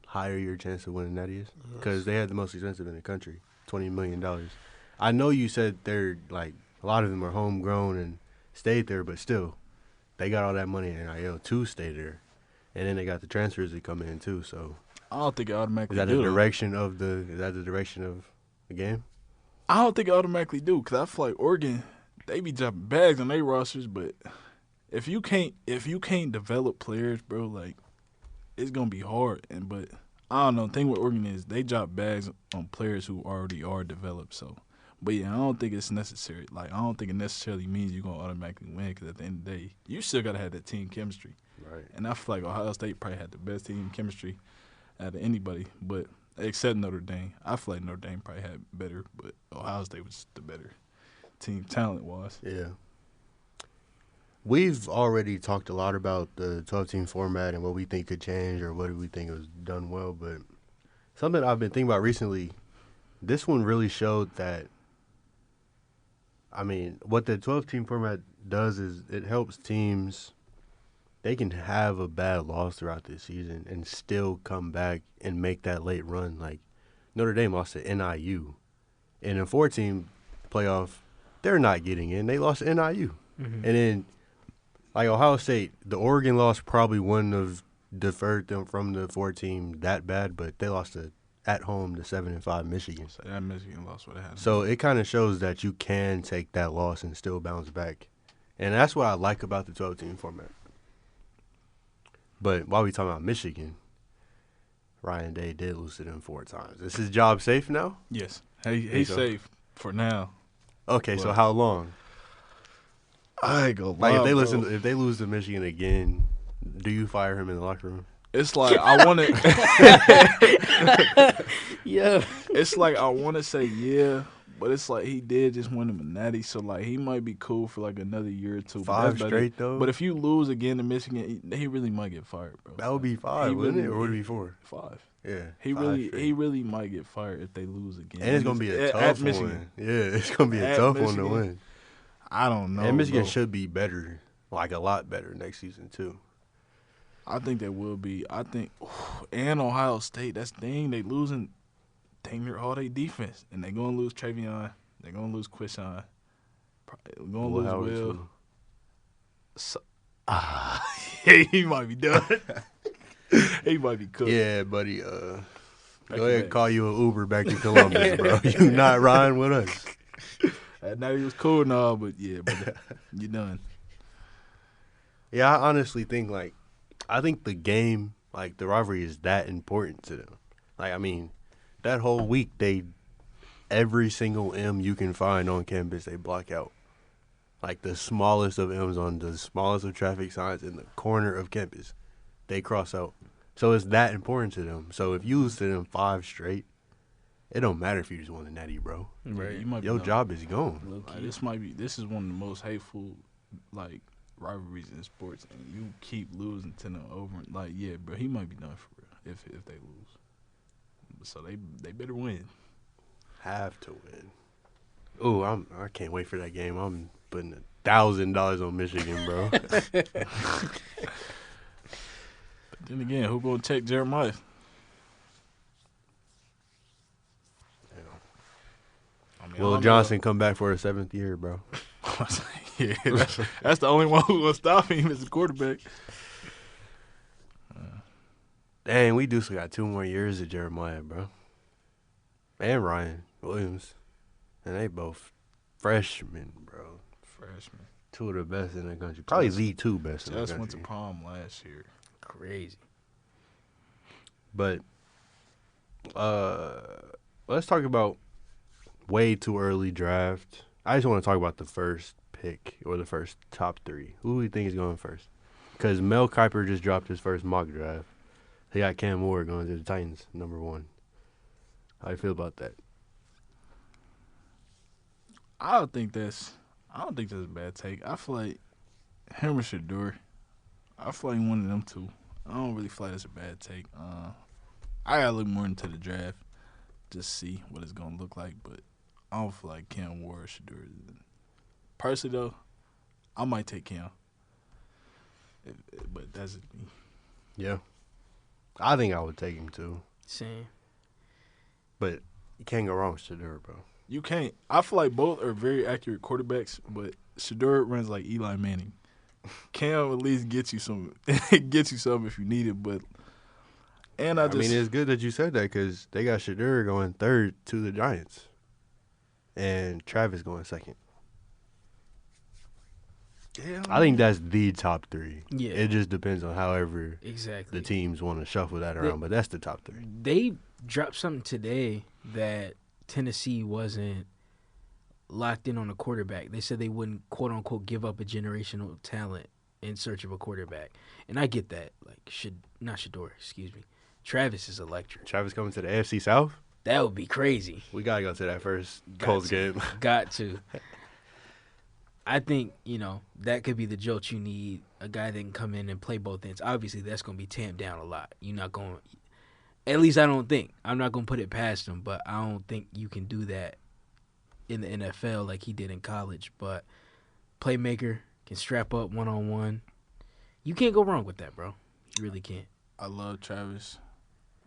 higher your chance of winning that is? Because they had the most expensive in the country, $20 million. I know you said they're, like, a lot of them are homegrown and stayed there, but still, they got all that money in NIL to stay there. And then they got the transfers that come in, too, so. I don't think it automatically Is that do. the direction of the game? I don't think it automatically do, because I feel like Oregon, they be dropping bags on their rosters, but if you can't develop players, bro, like, it's gonna be hard. But I don't know. The thing with Oregon is they drop bags on players who already are developed. So, but yeah, I don't think it's necessary. Like, I don't think it necessarily means you're gonna automatically win, because at the end of the day, you still gotta have that team chemistry. Right. And I feel like Ohio State probably had the best team chemistry out of anybody, but except Notre Dame. I feel like Notre Dame probably had better, but Ohio State was the better team talent-wise. Yeah. We've already talked a lot about the 12-team format and what we think could change or what we think was done well, but something I've been thinking about recently, this one really showed that, I mean, what the 12-team format does is it helps teams, they can have a bad loss throughout the season and still come back and make that late run. Like, Notre Dame lost to NIU. And in a 4-team playoff, they're not getting in. They lost to NIU. Mm-hmm. And then, like, Ohio State, the Oregon loss probably wouldn't have deferred them from the 4-team that bad, but they lost at home to 7-5 Michigan. So that Michigan loss would have happened. So it kind of shows that you can take that loss and still bounce back. And that's what I like about the 12-team format. But while we talking about Michigan, Ryan Day did lose to them 4 times. Is his job safe now? Yes. He's safe for now. Okay, so how long? I ain't gonna lie, if they lose to Michigan again, do you fire him in the locker room? It's like I want to. Yeah. It's like I want to say yeah, but it's like he did just win him a natty, so like he might be cool for like another year or 2. 5 straight though. But if you lose again to Michigan, he really might get fired, bro. That would be 5, wouldn't it? Or would it be 4? 5. Yeah. He really might get fired if they lose again. And it's gonna be a tough one. Yeah, it's gonna be a tough one to win. I don't know. And Michigan should be better, like a lot better next season too. I think they will be. I think, and Ohio State. That's the thing. They losing dang near all their defense, and they gonna lose Travion. They gonna lose Quishon. They're gonna lose Howard, Will. too. So, he might be done. He might be cooked. Yeah, buddy. Go Back ahead to and call you an Uber back to Columbus, bro. You not riding with us. That night he was cool and all, but yeah, but you done. Yeah, I honestly think, like, I think the game, like, the rivalry is that important to them. Like, I mean, that whole week, every single M you can find on campus, they block out. Like, the smallest of M's on the smallest of traffic signs in the corner of campus, they cross out. So it's that important to them. So if you lose to them 5 straight, it don't matter if you just won the natty, bro. Right. You might be Your done. job is gone. Like, this is one of the most hateful, like, rivalries in sports, and you keep losing to them over. Like, yeah, bro, he might be done for real if they lose. So they better win. Have to win. Ooh, I can't wait for that game. I'm putting $1,000 on Michigan, bro. But then again, who gonna check Jeremiah? I mean, Will Johnson come back for a 7th year, bro? Yeah, that's the only one who gonna stop him as a quarterback. Dang, we do still got 2 more years of Jeremiah, bro. And Ryan Williams. And they both freshmen, bro. Freshman. 2 of the best in the country. Probably the 2 best in the Just country. went to prom last year. Crazy. But let's talk about way too early draft. I just want to talk about the first pick or the first top 3. Who do you think is going first? Because Mel Kiper just dropped his first mock draft. He got Cam Ward going to the Titans, number 1. How you feel about that? I don't think that's a bad take. I feel like him or Shador. I feel like one of them two. I don't really feel like that's a bad take. I gotta look more into the draft, just see what it's gonna look like. But I don't feel like Cam Ward or Shador. Personally, though, I might take Cam. But that's me. Yeah. I think I would take him too. Same. But you can't go wrong with Shador, bro. You can't. I feel like both are very accurate quarterbacks, but Shador runs like Eli Manning. Cam at least gets you some, gets you some if you need it. But I mean, it's good that you said that because they got Shador going 3rd to the Giants, and Travis going 2nd. Yeah, I think that's the top 3. Yeah. It just depends on however Exactly. the teams want to shuffle that around, but that's the top 3. They dropped something today that Tennessee wasn't locked in on a quarterback. They said they wouldn't, quote unquote, give up a generational talent in search of a quarterback. And I get that. Like, not Shador, excuse me. Travis is electric. Travis coming to the AFC South? That would be crazy. We got to go to that first Colts game. Got to. I think, that could be the jolt you need, a guy that can come in and play both ends. Obviously, that's going to be tamped down a lot. You're not going – at least I don't think. I'm not going to put it past him, but I don't think you can do that in the NFL like he did in college. But playmaker, can strap up one-on-one. You can't go wrong with that, bro. You really can't. I love Travis,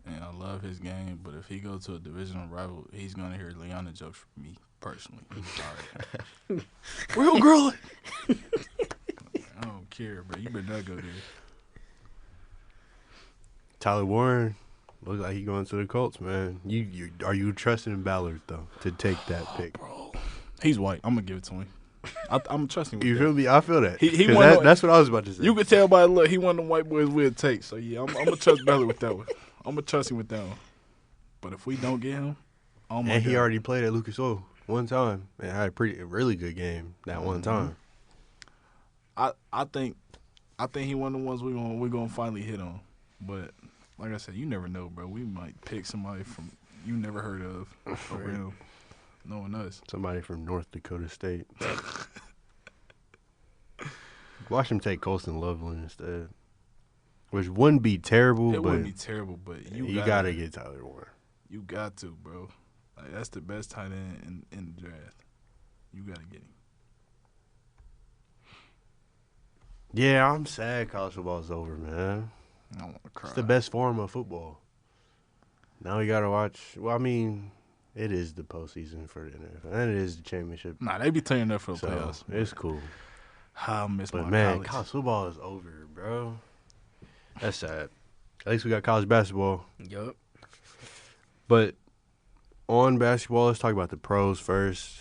and I love his game, but if he goes to a divisional rival, he's going to hear Leona jokes from me personally. Sorry. Real girl. I don't care, bro. You better not go there. Tyler Warren looks like he's going to the Colts, man. Are you trusting Ballard, though, to take that pick? Bro, he's white. I'm going to give it to him. I'm trusting with You that. feel me? I feel that. That's what I was about to say. You could tell by the look, he one of them white boys we'll take. So, yeah, I'm going to trust Ballard with that one. I'm going to trust him with that one. But if we don't get him, oh my God. And he already played at Lucas Oil one time and had a really good game that one time. I think he one of the ones we're gonna finally hit on. But like I said, you never know, bro. We might pick somebody from you never heard of for real. Knowing us. Somebody from North Dakota State. Watch him take Colston Loveland instead. Which wouldn't be terrible, It but wouldn't be terrible, but you gotta get Tyler Warren. You got to, bro. Like, that's the best tight end in the draft. You gotta get him. Yeah, I'm sad college football's over, man. I want to cry. It's the best form of football. Now we got to watch. Well, I mean, it is the postseason for the NFL, and it is the championship. Nah, they be turning up for the So playoffs. it's cool. I miss But my man, college. football is over, bro. That's sad. At least we got college basketball. Yup. But on basketball, let's talk about the pros first.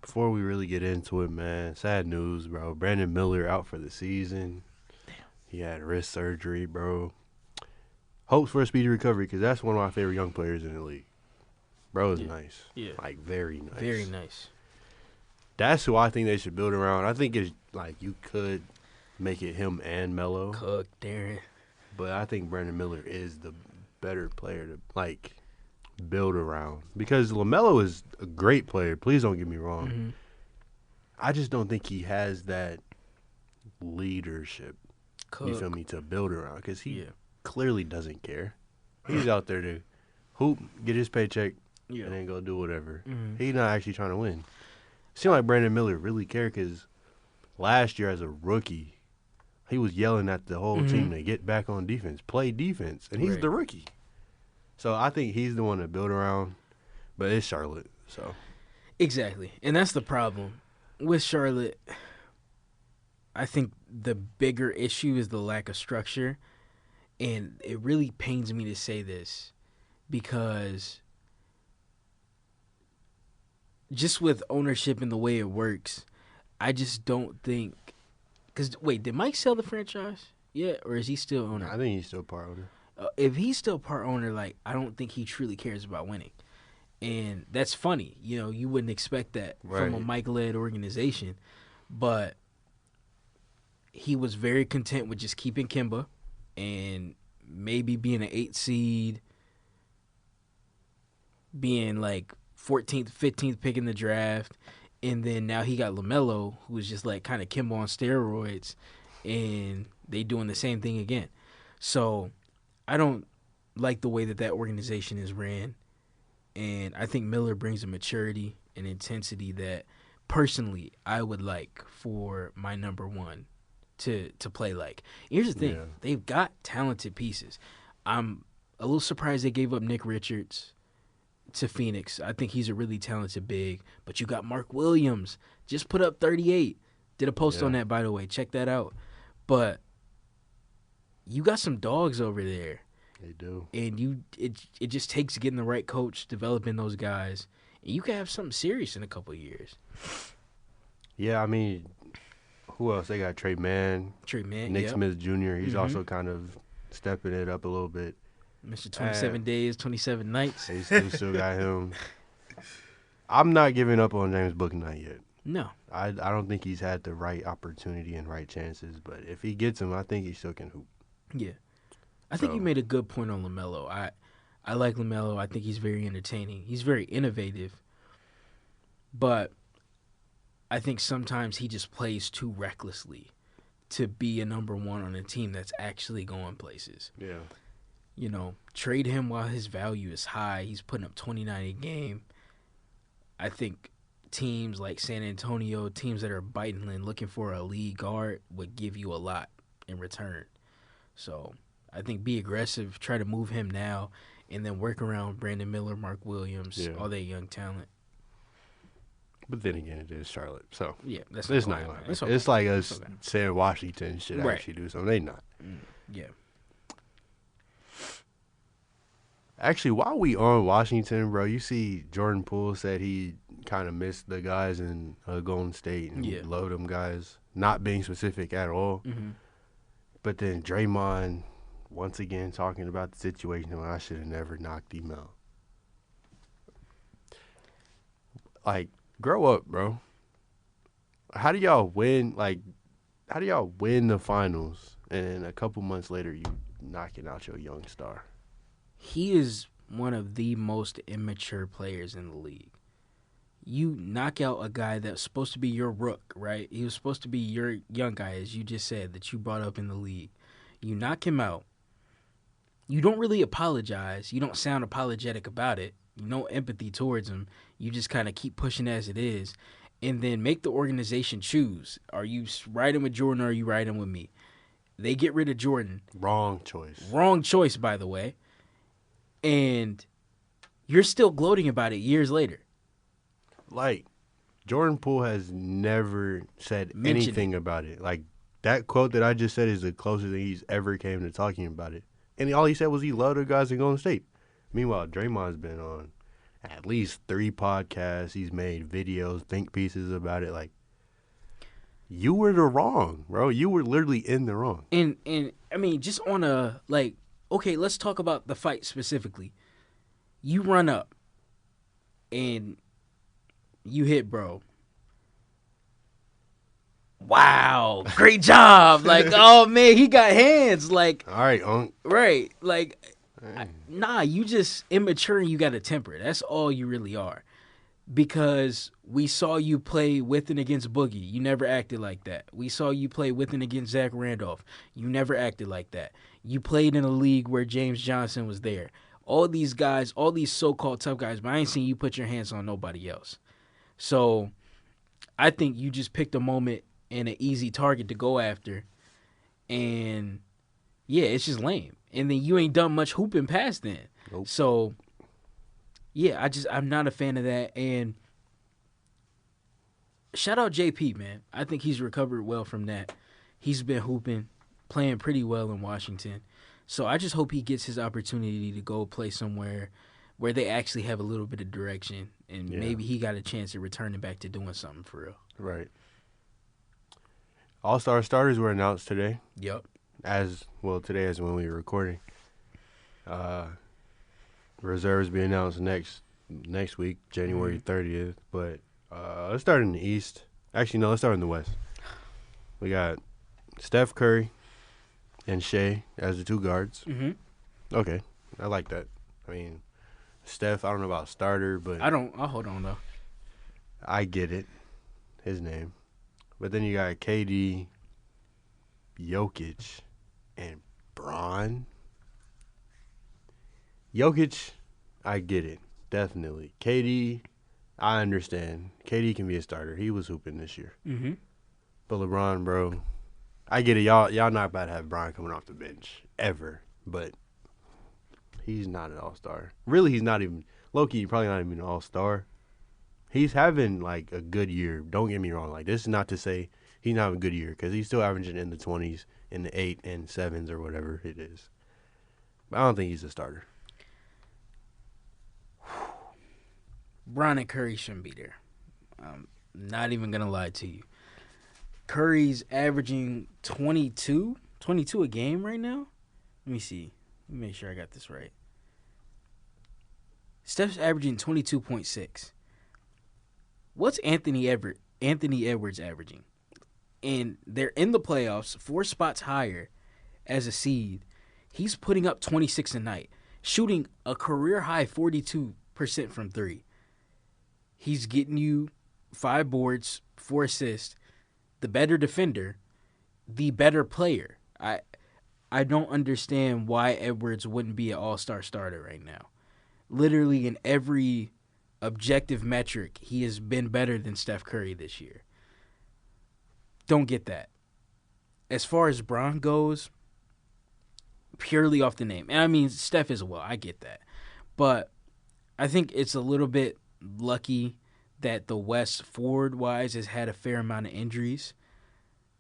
Before we really get into it, man, sad news, bro. Brandon Miller out for the season. Damn. He had wrist surgery, bro. Hopes for a speedy recovery because that's one of my favorite young players in the league. Bro is nice. Yeah. Like, very nice. Very nice. That's who I think they should build around. I think it's like you could make it him and Melo. Cook, Darren. But I think Brandon Miller is the better player to, like, build around. Because LaMelo is a great player. Please don't get me wrong. Mm-hmm. I just don't think he has that leadership, Cook. you feel me, to build around. Because he Yeah. clearly doesn't care. He's out there to hoop, get his paycheck, Yeah. and then go do whatever. Mhm. He's not actually trying to win. Seemed like Brandon Miller really cared because last year as a rookie, he was yelling at the whole team to get back on defense, play defense, and he's Right. the rookie. So I think he's the one to build around, but it's Charlotte. So Exactly. And that's the problem. With Charlotte, I think the bigger issue is the lack of structure. And it really pains me to say this because just with ownership and the way it works, I just don't think. Because, wait, did Mike sell the franchise? Yeah, or is he still owner? I think he's still part owner. If he's still part owner, like, I don't think he truly cares about winning. And that's funny. You know, you wouldn't expect that from a Right. Mike-led organization. But he was very content with just keeping Kemba and maybe being an 8 seed, being like 14th, 15th pick in the draft. And then now he got LaMelo, who is just like kind of Kemba on steroids, and they doing the same thing again. So I don't like the way that that organization is ran. And I think Miller brings a maturity and intensity that personally I would like for my number one to play like. Here's the thing. Yeah. They've got talented pieces. I'm a little surprised they gave up Nick Richards to Phoenix. I think he's a really talented big. But you got Mark Williams. Just put up 38. Did a post on that, by the way. Check that out. But you got some dogs over there. They do. And it just takes getting the right coach, developing those guys. And you can have something serious in a couple of years. Yeah, I mean, who else? They got Trey Mann, Trey Mann, Nick yep. Smith Jr. He's Mhm. also kind of stepping it up a little bit. Mr. 27 days, 27 nights. They still got him. I'm not giving up on James Bouknight yet. No. I don't think he's had the right opportunity and right chances, but if he gets him, I think he still can hoop. Yeah. I think So- you made a good point on LaMelo. I like LaMelo. I think he's very entertaining. He's very innovative. But I think sometimes he just plays too recklessly to be a number one on a team that's actually going places. Yeah. You know, trade him while his value is high. He's putting up 29 a game. I think teams like San Antonio, teams that are biting and looking for a lead guard, would give you a lot in return. So I think be aggressive, try to move him now, and then work around Brandon Miller, Mark Williams, Yeah. all that young talent. But then again, it is Charlotte, so Yeah, that's it's not not. gonna happen. It's, okay. like us okay. saying Washington should Right. actually do something. They not. Yeah. Actually, while we on Washington, bro, you see Jordan Poole said he kind of missed the guys in Golden State and Yeah. loved them guys, not being specific at all. Mm-hmm. But then Draymond, once again, talking about the situation when I should have never knocked him out. Like, grow up, bro. How do y'all win? Like, how do y'all win the finals and a couple months later you knocking out your young star? He is one of the most immature players in the league. You knock out a guy that's supposed to be your rook, right? He was supposed to be your young guy, as you just said, that you brought up in the league. You knock him out. You don't really apologize. You don't sound apologetic about it. No empathy towards him. You just kind of keep pushing as it is. And then make the organization choose. Are you riding with Jordan or are you riding with me? They get rid of Jordan. Wrong choice. Wrong choice, by the way. And you're still gloating about it years later. Like, Jordan Poole has never said Mention anything about it. Like, that quote that I just said is the closest thing he's ever came to talking about it. And all he said was he loved the guys in Golden State. Meanwhile, Draymond's been on at least 3 podcasts. He's made videos, think pieces about it. Like, you were the wrong, bro. You were literally in the wrong. And I mean, just on a, like, okay, let's talk about the fight specifically. You run up and you hit bro. Wow, great job. Like, oh, man, he got hands. Like, All right, Unc. right. Like, nah, you just immature and you got a temper. That's all you really are. Because we saw you play with and against Boogie. You never acted like that. We saw you play with and against Zach Randolph. You never acted like that. You played in a league where James Johnson was there. All these guys, all these so-called tough guys, but I ain't seen you put your hands on nobody else. So I think you just picked a moment and an easy target to go after. And, yeah, it's just lame. And then you ain't done much hooping past then. Nope. So, yeah, I'm not a fan of that. And shout out JP, man. I think he's recovered well from that. He's been hooping, playing pretty well in Washington. So I just hope he gets his opportunity to go play somewhere where they actually have a little bit of direction. And maybe he got a chance at returning back to doing something for real. Right. All-Star starters were announced today. Yep. Today is when we were recording. Reserves be announced next week, January 30th. But let's start in the East. Actually, no, let's start in the West. We got Steph Curry and Shea as the 2 guards. Mm-hmm. Okay, I like that. I mean, Steph, I don't know about starter, but I'll hold on, though. I get it, his name. But then you got KD, Jokic, and Bron. Jokic, I get it, definitely. KD, I understand. KD can be a starter. He was hooping this year. Mm-hmm. But LeBron, bro, I get it. Y'all not about to have Bron coming off the bench ever. But he's not an all-star. Really, he's not even – low-key, probably not even an all-star. He's having, like, a good year. Don't get me wrong. Like, this is not to say he's not having a good year because he's still averaging in the 20s, in the 8 and 7s or whatever it is. But I don't think he's a starter. Bron and Curry shouldn't be there. I'm not even going to lie to you. Curry's averaging 22 a game right now. Let me see. Let me make sure I got this right. Steph's averaging 22.6. What's Anthony Edwards averaging? And they're in the playoffs, 4 spots higher as a seed. He's putting up 26 a night, shooting a career-high 42% from 3. He's getting you 5 boards, 4 assists, the better defender, the better player. I don't understand why Edwards wouldn't be an all-star starter right now. Literally in every objective metric, he has been better than Steph Curry this year. Don't get that. As far as Bron goes, purely off the name. And I mean, Steph as well. I get that. But I think it's a little bit lucky that the West forward-wise has had a fair amount of injuries.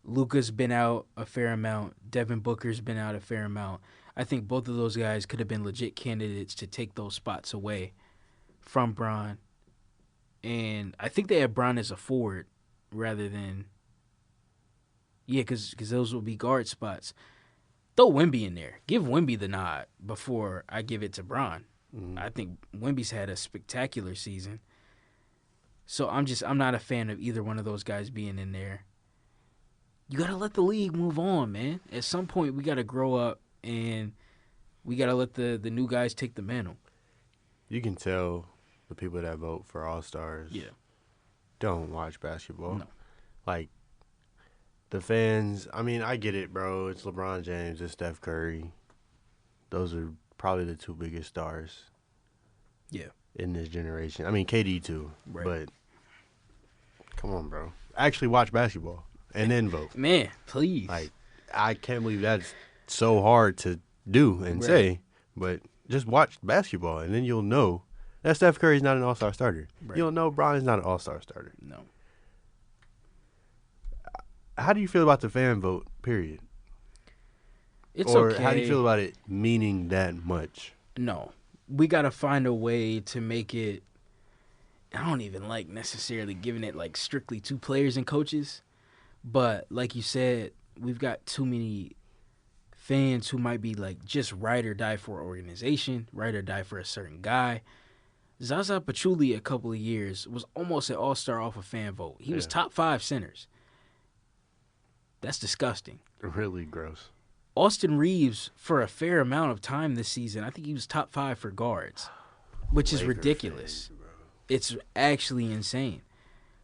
Luka's been out a fair amount. Devin Booker's been out a fair amount. I think both of those guys could have been legit candidates to take those spots away from Bron. And I think they have Bron as a forward rather than... Yeah, because those will be guard spots. Throw Wemby in there. Give Wemby the nod before I give it to Bron. Mm-hmm. I think Wemby's had a spectacular season. So I'm not a fan of either one of those guys being in there. You got to let the league move on, man. At some point, we got to grow up, and we got to let the new guys take the mantle. You can tell the people that vote for All-Stars don't watch basketball. No. Like, the fans, I mean, I get it, bro. It's LeBron James and Steph Curry. Those are probably the 2 biggest stars in this generation. I mean, KD too. Right. But come on, bro. Actually watch basketball and then vote. Man, please. Like, I can't believe that's so hard to do and say, but just watch basketball, and then you'll know that Steph Curry's not an all-star starter. Right. You'll know Bron's not an all-star starter. No. How do you feel about the fan vote, period? It's or okay. How do you feel about it meaning that much? No. We got to find a way to make it. I don't even like necessarily giving it like strictly to players and coaches. But like you said, we've got too many fans who might be like just ride or die for an organization, ride or die for a certain guy. Zaza Pachulia a couple of years was almost an all-star off a fan vote. He was top 5 centers. That's disgusting. Really gross. Austin Reeves, for a fair amount of time this season, I think he was top 5 for guards, which is ridiculous. It's actually insane.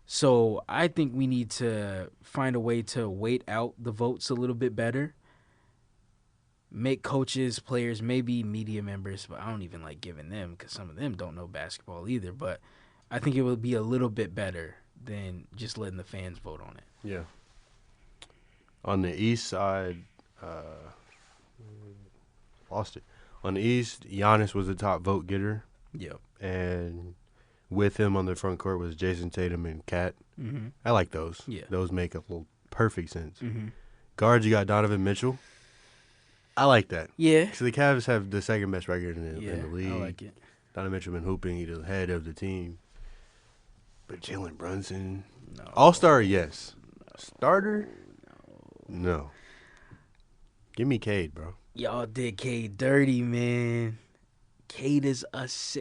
So I think we need to find a way to wait out the votes a little bit better. Make coaches, players, maybe media members, but I don't even like giving them because some of them don't know basketball either. But I think it would be a little bit better than just letting the fans vote on it. Yeah. On the east side, lost it. On the east, Giannis was the top vote getter. Yep. And with him on the front court was Jason Tatum and Kat. Mm-hmm. I like those. Yeah. Those make a little perfect sense. Mm-hmm. Guards, you got Donovan Mitchell. I like that. Yeah. Because the Cavs have the second best record in the league. I like it. Donovan Mitchell been hooping. He's the head of the team. But Jalen Brunson, No. all-star, yes. Starter, no. Give me Cade, bro. Y'all did Cade dirty, man. Cade is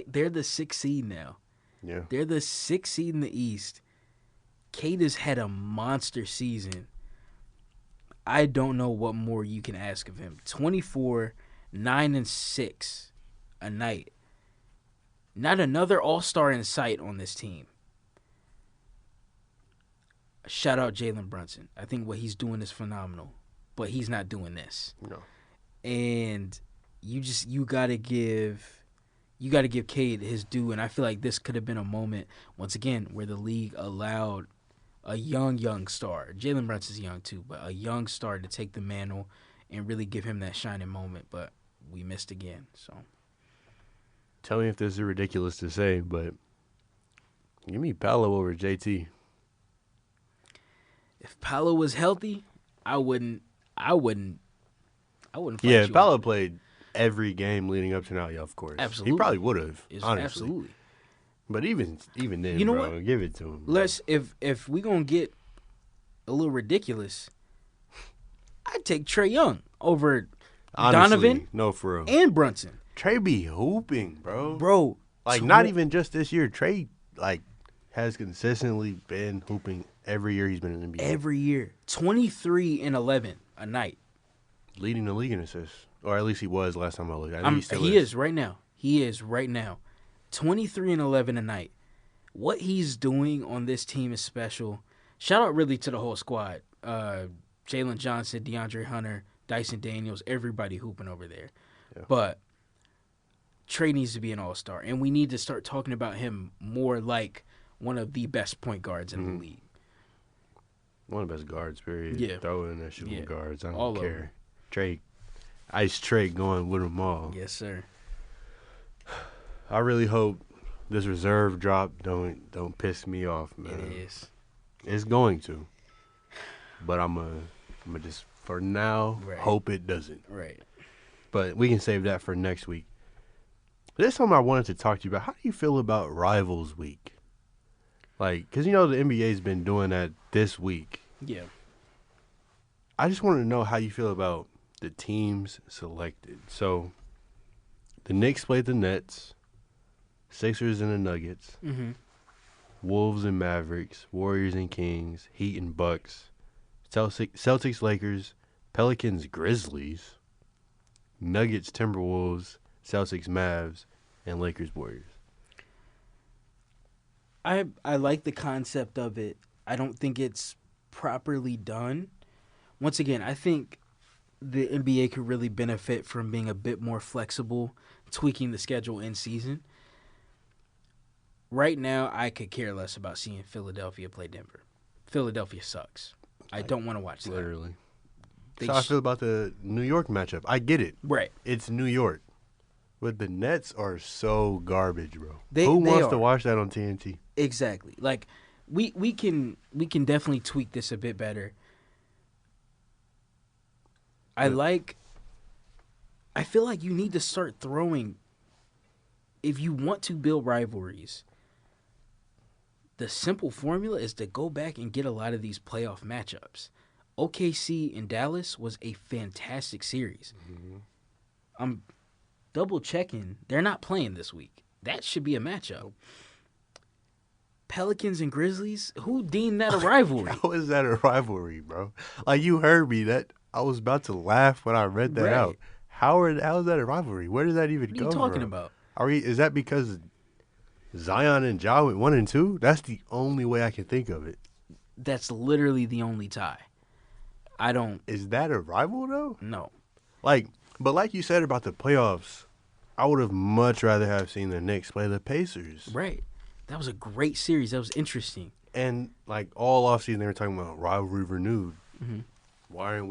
they're the 6th seed now. Yeah. They're the 6th seed in the East. Cade has had a monster season. I don't know what more you can ask of him. 24, 9, and 6 a night. Not another all-star in sight on this team. Shout out Jalen Brunson. I think what he's doing is phenomenal, but he's not doing this. No. And you gotta give Cade his due, and I feel like this could have been a moment once again where the league allowed a young star. Jalen Brunson's young too, but a young star to take the mantle and really give him that shining moment. But we missed again. So Tell me if this is ridiculous to say, but give me Paolo over JT. if Paolo was healthy, I wouldn't fight Yeah, you if Paolo on it. played every game leading up to now, yeah, of course. Absolutely. He probably would have, honestly. Absolutely. But even then, You know bro, what? give it to him. Let's if we gonna get a little ridiculous, I'd take Trae Young over Honestly, Donovan no, for real. and Brunson. Trey be hooping, bro. Bro, Like, not even just this year. Trey, like, has consistently been hooping every year he's been in the NBA. every year. 23 and 11 a night. Leading the league in assists. Or at least he was last time I looked. I think he still He is right now. He is right now. 23 and 11 a night. What he's doing on this team is special. Shout out really to the whole squad. Jalen Johnson, DeAndre Hunter, Dyson Daniels, everybody hooping over there. Yeah. But Trey needs to be an all-star, and we need to start talking about him more like one of the best point guards in the league. One of the best guards, period. Yeah. Throw in there shooting guards. I don't All of care. them. Trey, Ice Trey going with them all. Yes, sir. I really hope this reserve drop don't piss me off, man. It is. It's going to. But I'm gonna just, for now, hope it doesn't. Right. But we can save that for next week. There's something I wanted to talk to you about. How do you feel about Rivals Week? Like, because, the NBA's been doing that this week. Yeah. I just wanted to know how you feel about the teams selected. So, the Knicks played the Nets, Sixers and the Nuggets, Mm-hmm. Wolves and Mavericks, Warriors and Kings, Heat and Bucks, Celtics, Lakers, Pelicans, Grizzlies, Nuggets, Timberwolves, Celtics, Mavs, and Lakers, Warriors. I like the concept of it. I don't think it's properly done. Once again, I think the NBA could really benefit from being a bit more flexible, tweaking the schedule in season. Right now, I could care less about seeing Philadelphia play Denver. Philadelphia sucks. I don't want to watch that. Literally. That's how I feel about the New York matchup. I get it. Right. It's New York. But the Nets are so garbage, bro. They wants are. to watch that on TNT? Exactly. Like we can definitely tweak this a bit better. I feel like you need to start throwing, if you want to build rivalries, the simple formula is to go back and get a lot of these playoff matchups. OKC and Dallas was a fantastic series. Mm-hmm. I'm double checking. They're not playing this week. That should be a matchup. Pelicans and Grizzlies, who deemed that a rivalry? How is that a rivalry, bro? Like, you heard me. That I was about to laugh when I read that out. How is that a rivalry? Where does that even go from? What are you talking about? Is that because Zion and Ja went 1 and 2? That's the only way I can think of it. That's literally the only tie. Is that a rival though? No. But like you said about the playoffs, I would have much rather have seen the Knicks play the Pacers. Right. That was a great series. That was interesting. And like all offseason, they were talking about rivalry renewed. Mm-hmm. Why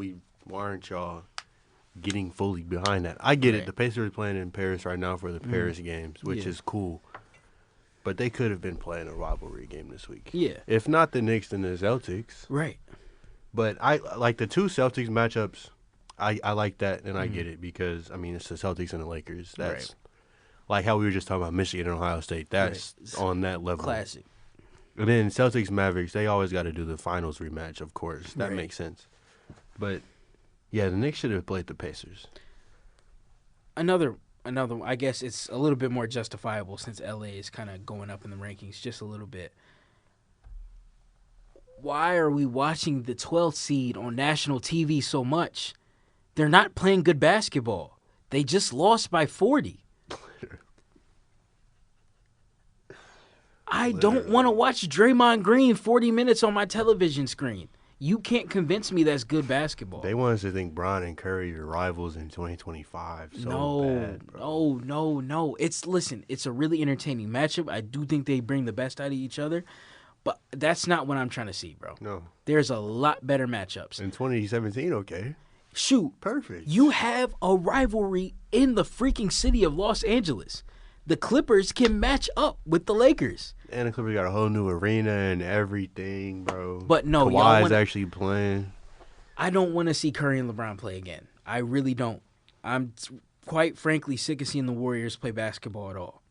aren't y'all getting fully behind that? I get it. The Pacers are playing in Paris right now for the Paris games, which is cool. But they could have been playing a rivalry game this week. Yeah. If not the Knicks, then the Celtics. Right. But I like the two Celtics matchups. I like that, and I get it because, I mean, it's the Celtics and the Lakers. That's like how we were just talking about Michigan and Ohio State. That's on that level. Classic. And then Celtics Mavericks, they always got to do the finals rematch, of course. That makes sense. But, yeah, the Knicks should have played the Pacers. Another, I guess it's a little bit more justifiable since LA is kind of going up in the rankings just a little bit. Why are we watching the 12th seed on national TV so much? They're not playing good basketball. They just lost by 40. I don't want to watch Draymond Green 40 minutes on my television screen. You can't convince me that's good basketball. They want us to think Bron and Curry are rivals in 2025. Bad, bro. No. It's a really entertaining matchup. I do think they bring the best out of each other. But that's not what I'm trying to see, bro. No. There's a lot better matchups. In 2017, okay. Shoot. Perfect. You have a rivalry in the freaking city of Los Angeles. The Clippers can match up with the Lakers. And the Clippers got a whole new arena and everything, bro. But no, Kawhi's actually playing. I don't want to see Curry and LeBron play again. I really don't. I'm quite frankly sick of seeing the Warriors play basketball at all.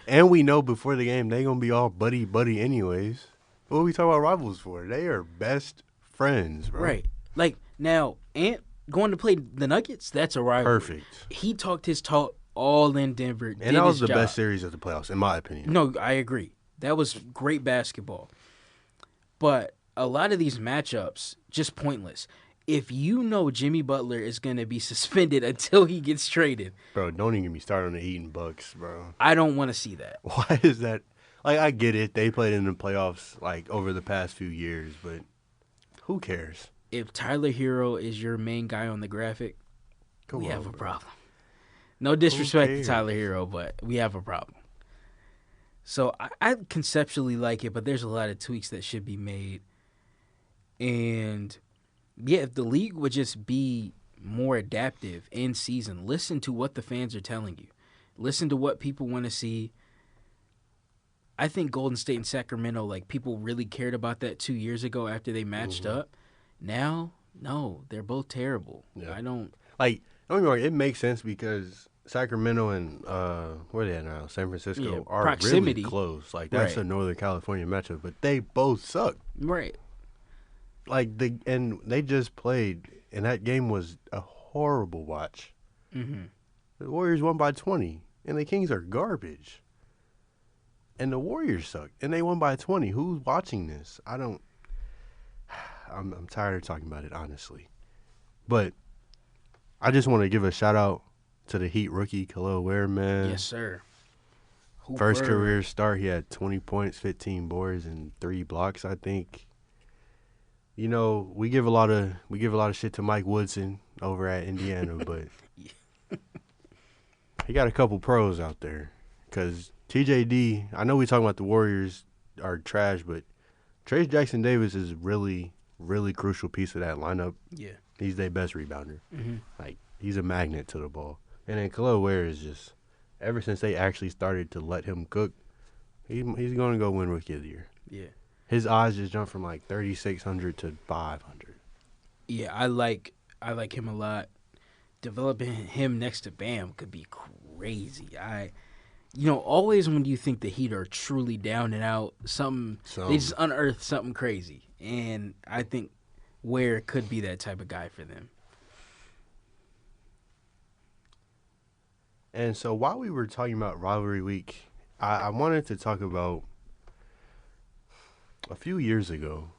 And we know before the game they going to be all buddy anyways. What are we talking about rivals for? They are best friends, bro. Right. Like, now, Ant going to play the Nuggets, that's a rivalry. Perfect. He talked his talk all in Denver. And that was the best series of the playoffs, in my opinion. No, I agree. That was great basketball. But a lot of these matchups, just pointless. If you know Jimmy Butler is going to be suspended until he gets traded. Bro, don't even get me started on the Heat and Bucks, bro. I don't want to see that. Why is that? Like, I get it. They played in the playoffs, like, over the past few years, but who cares? If Tyler Hero is your main guy on the graphic, we have a problem. No disrespect to Tyler Hero, but we have a problem. So I conceptually like it, but there's a lot of tweaks that should be made. And, yeah, if the league would just be more adaptive in season, listen to what the fans are telling you. Listen to what people want to see. I think Golden State and Sacramento, like, people really cared about that 2 years ago after they matched up. Now, no, they're both terrible. Yeah. I don't. Like, don't get me wrong, it makes sense because Sacramento and where are they at now? San Francisco are proximity. Really close. Like, that's a Northern California matchup, but they both suck. Right. Like, they just played, and that game was a horrible watch. Mm-hmm. The Warriors won by 20, and the Kings are garbage. And the Warriors suck, and they won by 20. Who's watching this? I'm tired of talking about it, honestly. But I just want to give a shout-out to the Heat rookie, Khalil Ware, man. Yes, sir. First career start, he had 20 points, 15 boards, and 3 blocks, I think. You know, we give a lot of shit to Mike Woodson over at Indiana, but he got a couple pros out there. Because TJD, I know we talking about the Warriors are trash, but Trace Jackson Davis is really, really crucial piece of that lineup. Yeah. He's their best rebounder. Mm-hmm. Like, he's a magnet to the ball. And then Khalil Ware is just, ever since they actually started to let him cook, he's going to go win Rookie of the Year. Yeah. His odds just jumped from like 3,600 to 500. Yeah, I like him a lot. Developing him next to Bam could be crazy. Always when you think the Heat are truly down and out, they just unearth something crazy. And I think Ware could be that type of guy for them. And so while we were talking about rivalry week, I wanted to talk about a few years ago,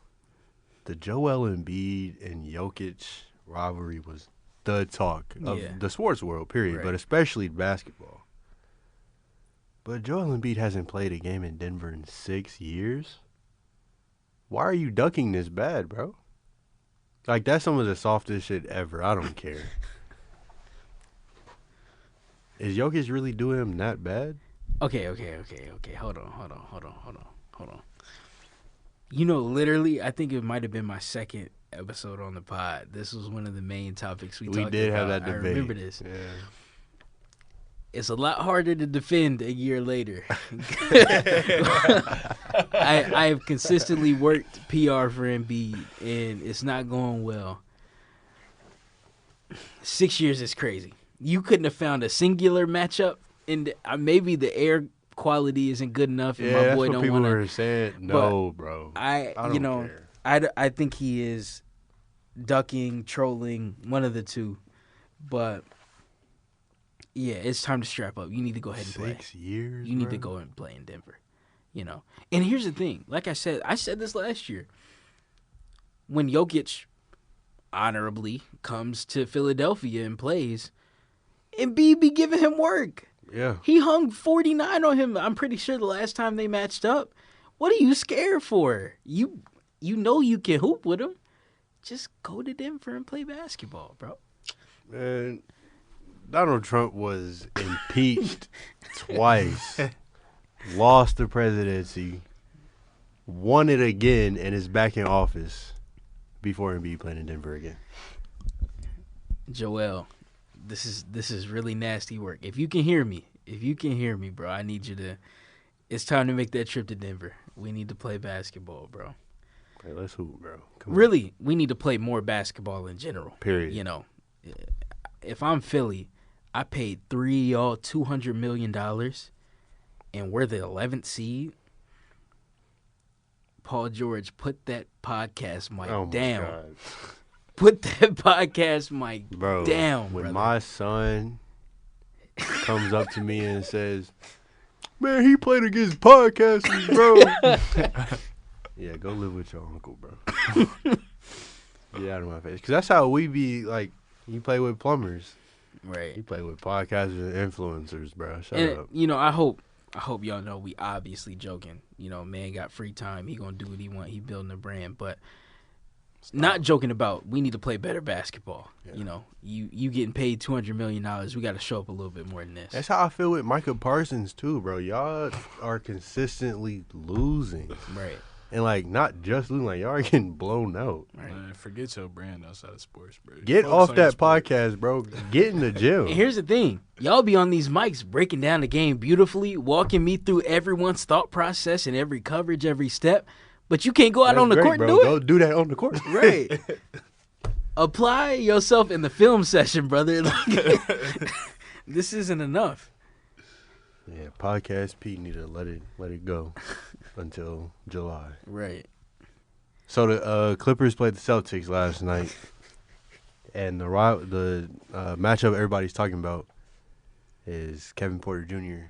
the Joel Embiid and Jokic rivalry was the talk of the sports world, period, Right. but especially basketball. But Joel Embiid hasn't played a game in Denver in 6 years. Why are you ducking this bad, bro? Like, that's some of the softest shit ever. I don't care. Is Jokic really doing him that bad? Okay. Hold on. Literally, I think it might have been my second episode on the pod. This was one of the main topics we talked about. We did have that debate. I remember this. Yeah. It's a lot harder to defend a year later. I have consistently worked PR for Embiid, and it's not going well. 6 years is crazy. You couldn't have found a singular matchup, and maybe the air quality isn't good enough, and my boy that's what don't people want to. were saying. No, bro. I don't care. I think he is ducking, trolling, one of the two. But yeah, it's time to strap up. You need to go ahead and play. 6 years. You need to go and play in Denver. And here's the thing. Like I said this last year. When Jokic honorably comes to Philadelphia and plays, Embiid be giving him work. Yeah. He hung 49 on him. I'm pretty sure the last time they matched up. What are you scared for? You know you can hoop with him. Just go to Denver and play basketball, bro. Man, Donald Trump was impeached twice, lost the presidency, won it again, and is back in office before Embiid playing in Denver again. Joel, this is really nasty work. If you can hear me, bro, I need you to. It's time to make that trip to Denver. We need to play basketball, bro. Hey, let's hoop, bro. Come Really, we need to play more basketball in general. Period. If I'm Philly, I paid 3 of y'all $200 million, and we're the 11th seed. Paul George, put that podcast mic down. God. Put that podcast mic Bro, down, when brother. my son comes up to me and says, "Man, he played against podcasters, bro." Yeah, go live with your uncle, bro. Get out of my face. Because that's how we be, like, you play with plumbers. Right. You play with podcasters and influencers, bro. Shut And, up. I hope y'all know we obviously joking. Man got free time. He going to do what he want. He building a brand. But not joking about we need to play better basketball. Yeah. You getting paid $200 million. We got to show up a little bit more than this. That's how I feel with Micah Parsons, too, bro. Y'all are consistently losing. Right. And, like, not just losing. Like, y'all are getting blown out. Right. Man, forget your brand outside of sports, bro. Get Focus off on your that sport. podcast, bro. Get in the gym. And here's the thing. Y'all be on these mics breaking down the game beautifully, walking me through everyone's thought process and every coverage, every step. But you can't go out That's on the great, court bro. and do Go it. do that on the court. Right. Apply yourself in the film session, brother. Like, this isn't enough. Yeah, podcast Pete need to let it go until July. Right. So the Clippers played the Celtics last night, and the matchup everybody's talking about is Kevin Porter Jr.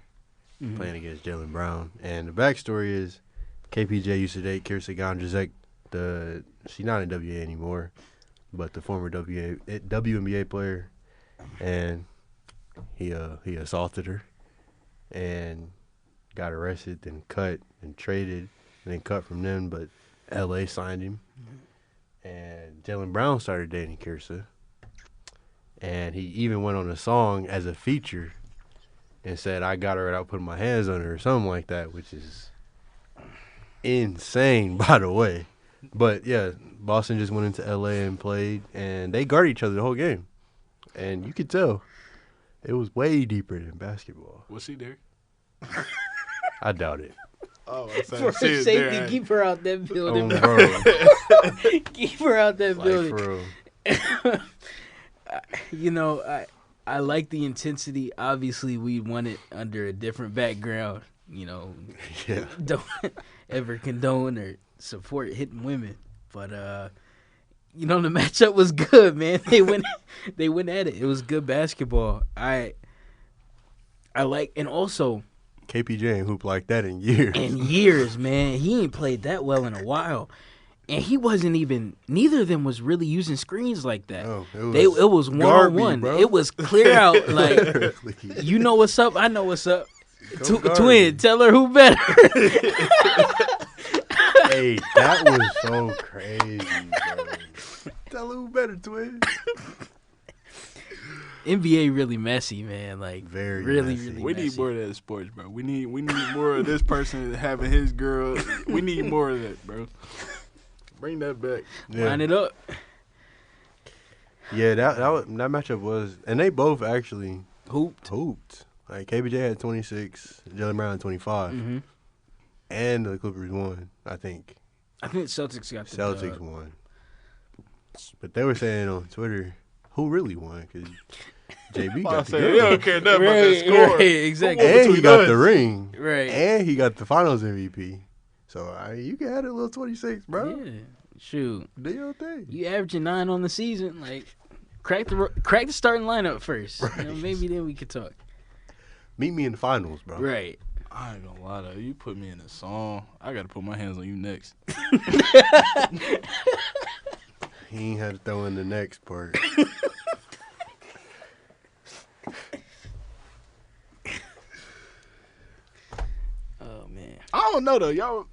Playing against Jaylen Brown. And the backstory is KPJ used to date Kirsten Gondrzak. She's not in WA anymore, but the former WNBA player, and he assaulted her and got arrested, then cut and traded, and then cut from them, but LA signed him. And Jaylen Brown started dating Kirsten. And he even went on a song as a feature and said, "I got her without putting my hands on her," or something like that, which is insane, by the way. But yeah, Boston just went into LA and played, and they guarded each other the whole game, and you could tell it was way deeper than basketball. Was she there? I doubt it. Oh, For her safety, keep her out that building, Bro. Keep her out that Like, building. for real. You know, I like the intensity. Obviously, we want it under a different background. You know, Yeah. don't ever condone or support hitting women. But you know, the matchup was good, man. They went at it. It was good basketball. I like, and also KPJ ain't hoop like that in years. man. He ain't played that well in a while. And he wasn't even. Neither of them was really using screens like that. Oh, It was one on one. bro. It was clear out. Like, you know what's up. I know what's up. Twin, tell her who better. Hey, that was so crazy, bro. Tell who better, twin. NBA really messy, man. Like, Very really, messy. really We messy. need more of that in sports, bro. We need more of this person having his girl. We need more of that, bro. Bring that back. Yeah. Line it up. Yeah, that matchup was, and they both actually Hooped. Like KBJ had 26, Jalen Brown had 25, Mm-hmm. and the Clippers won. I think I think Celtics got the Celtics dub. won, but they were saying on Twitter who really won because JB I got the say, they girl, don't care nothing about that score. Right, exactly. and he between got us. the ring, Right. and he got the Finals MVP. So you can add a little 26, bro. Yeah. Shoot. Do your thing. You averaging 9 on the season. Like, crack the starting lineup first. Right. You know, maybe then we could talk. Meet me in the finals, bro. Right. I ain't gonna lie though. You put me in a song. I gotta put my hands on you next. He ain't had to throw in the next part. Oh, man. I don't know though, y'all.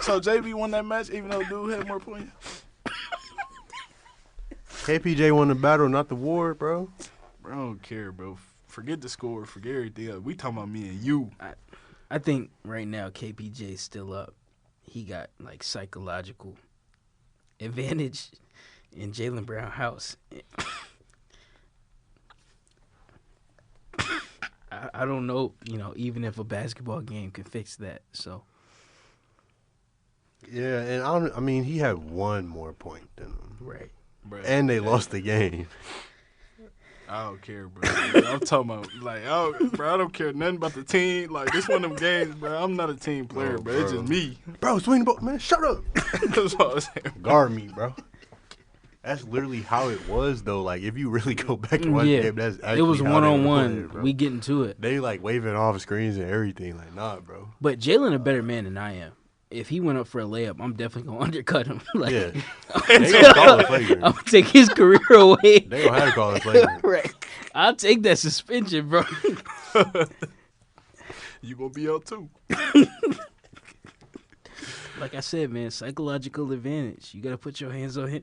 So JB won that match, even though dude had more points. KPJ won the battle, not the war, bro. Bro, I don't care, bro. Forget the score. Forget everything else. We talking about me and you. I think right now KPJ's still up. He got, like, psychological advantage in Jalen Brown house. I don't know, you know, even if a basketball game can fix that. So, Yeah, and I mean, he had one more point than him. right. Bro, And they lost the game. I don't care, bro. I'm talking about, like, I don't care nothing about the team. Like, this one of them games, bro. I'm not a team player, Oh, bro. It's bro. just me. Bro, swing the ball. Man, shut up. That's all I'm saying. Guard me, bro. That's literally how it was, though. Like, if you really go back and watch the Yeah. game, that's actually It was how they were one-on-one. playing, bro. We getting to it. They, like, waving off screens and everything. Like, nah, bro. But Jalen a better man than I am. If he went up for a layup, I'm definitely gonna undercut him. Like, Yeah. They gonna call it flagrant. I'm gonna take his career away. They gonna have to call it flagrant. Right. I'll take that suspension, bro. You gonna be out too. Like I said, man, psychological advantage. You gotta put your hands on him.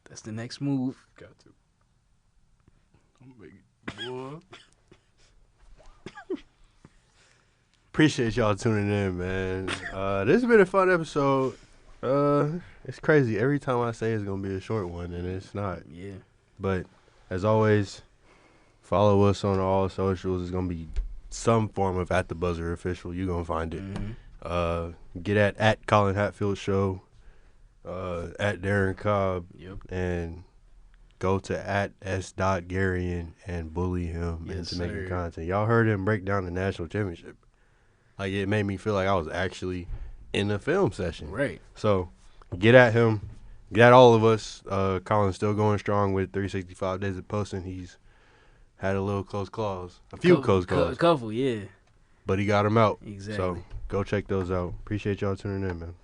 That's the next move. Got to. I'm big boy. Appreciate y'all tuning in, man. This has been a fun episode. It's crazy. Every time I say it's gonna be a short one, and it's not. Yeah. But as always, follow us on all socials. It's gonna be some form of at the buzzer official. You're gonna find it. Mm-hmm. Get at Colin Hatfield Show, at Darren Cobb, Yep. and go to at s.garian and bully him Yes, into making sir. content. Y'all heard him break down the national championship. Like, it made me feel like I was actually in a film session. Right. So get at him. Get at all of us. Colin's still going strong with 365 days of posting. He's had a little close calls. A few close calls. A couple, yeah. But he got them out. Exactly. So go check those out. Appreciate y'all tuning in, man.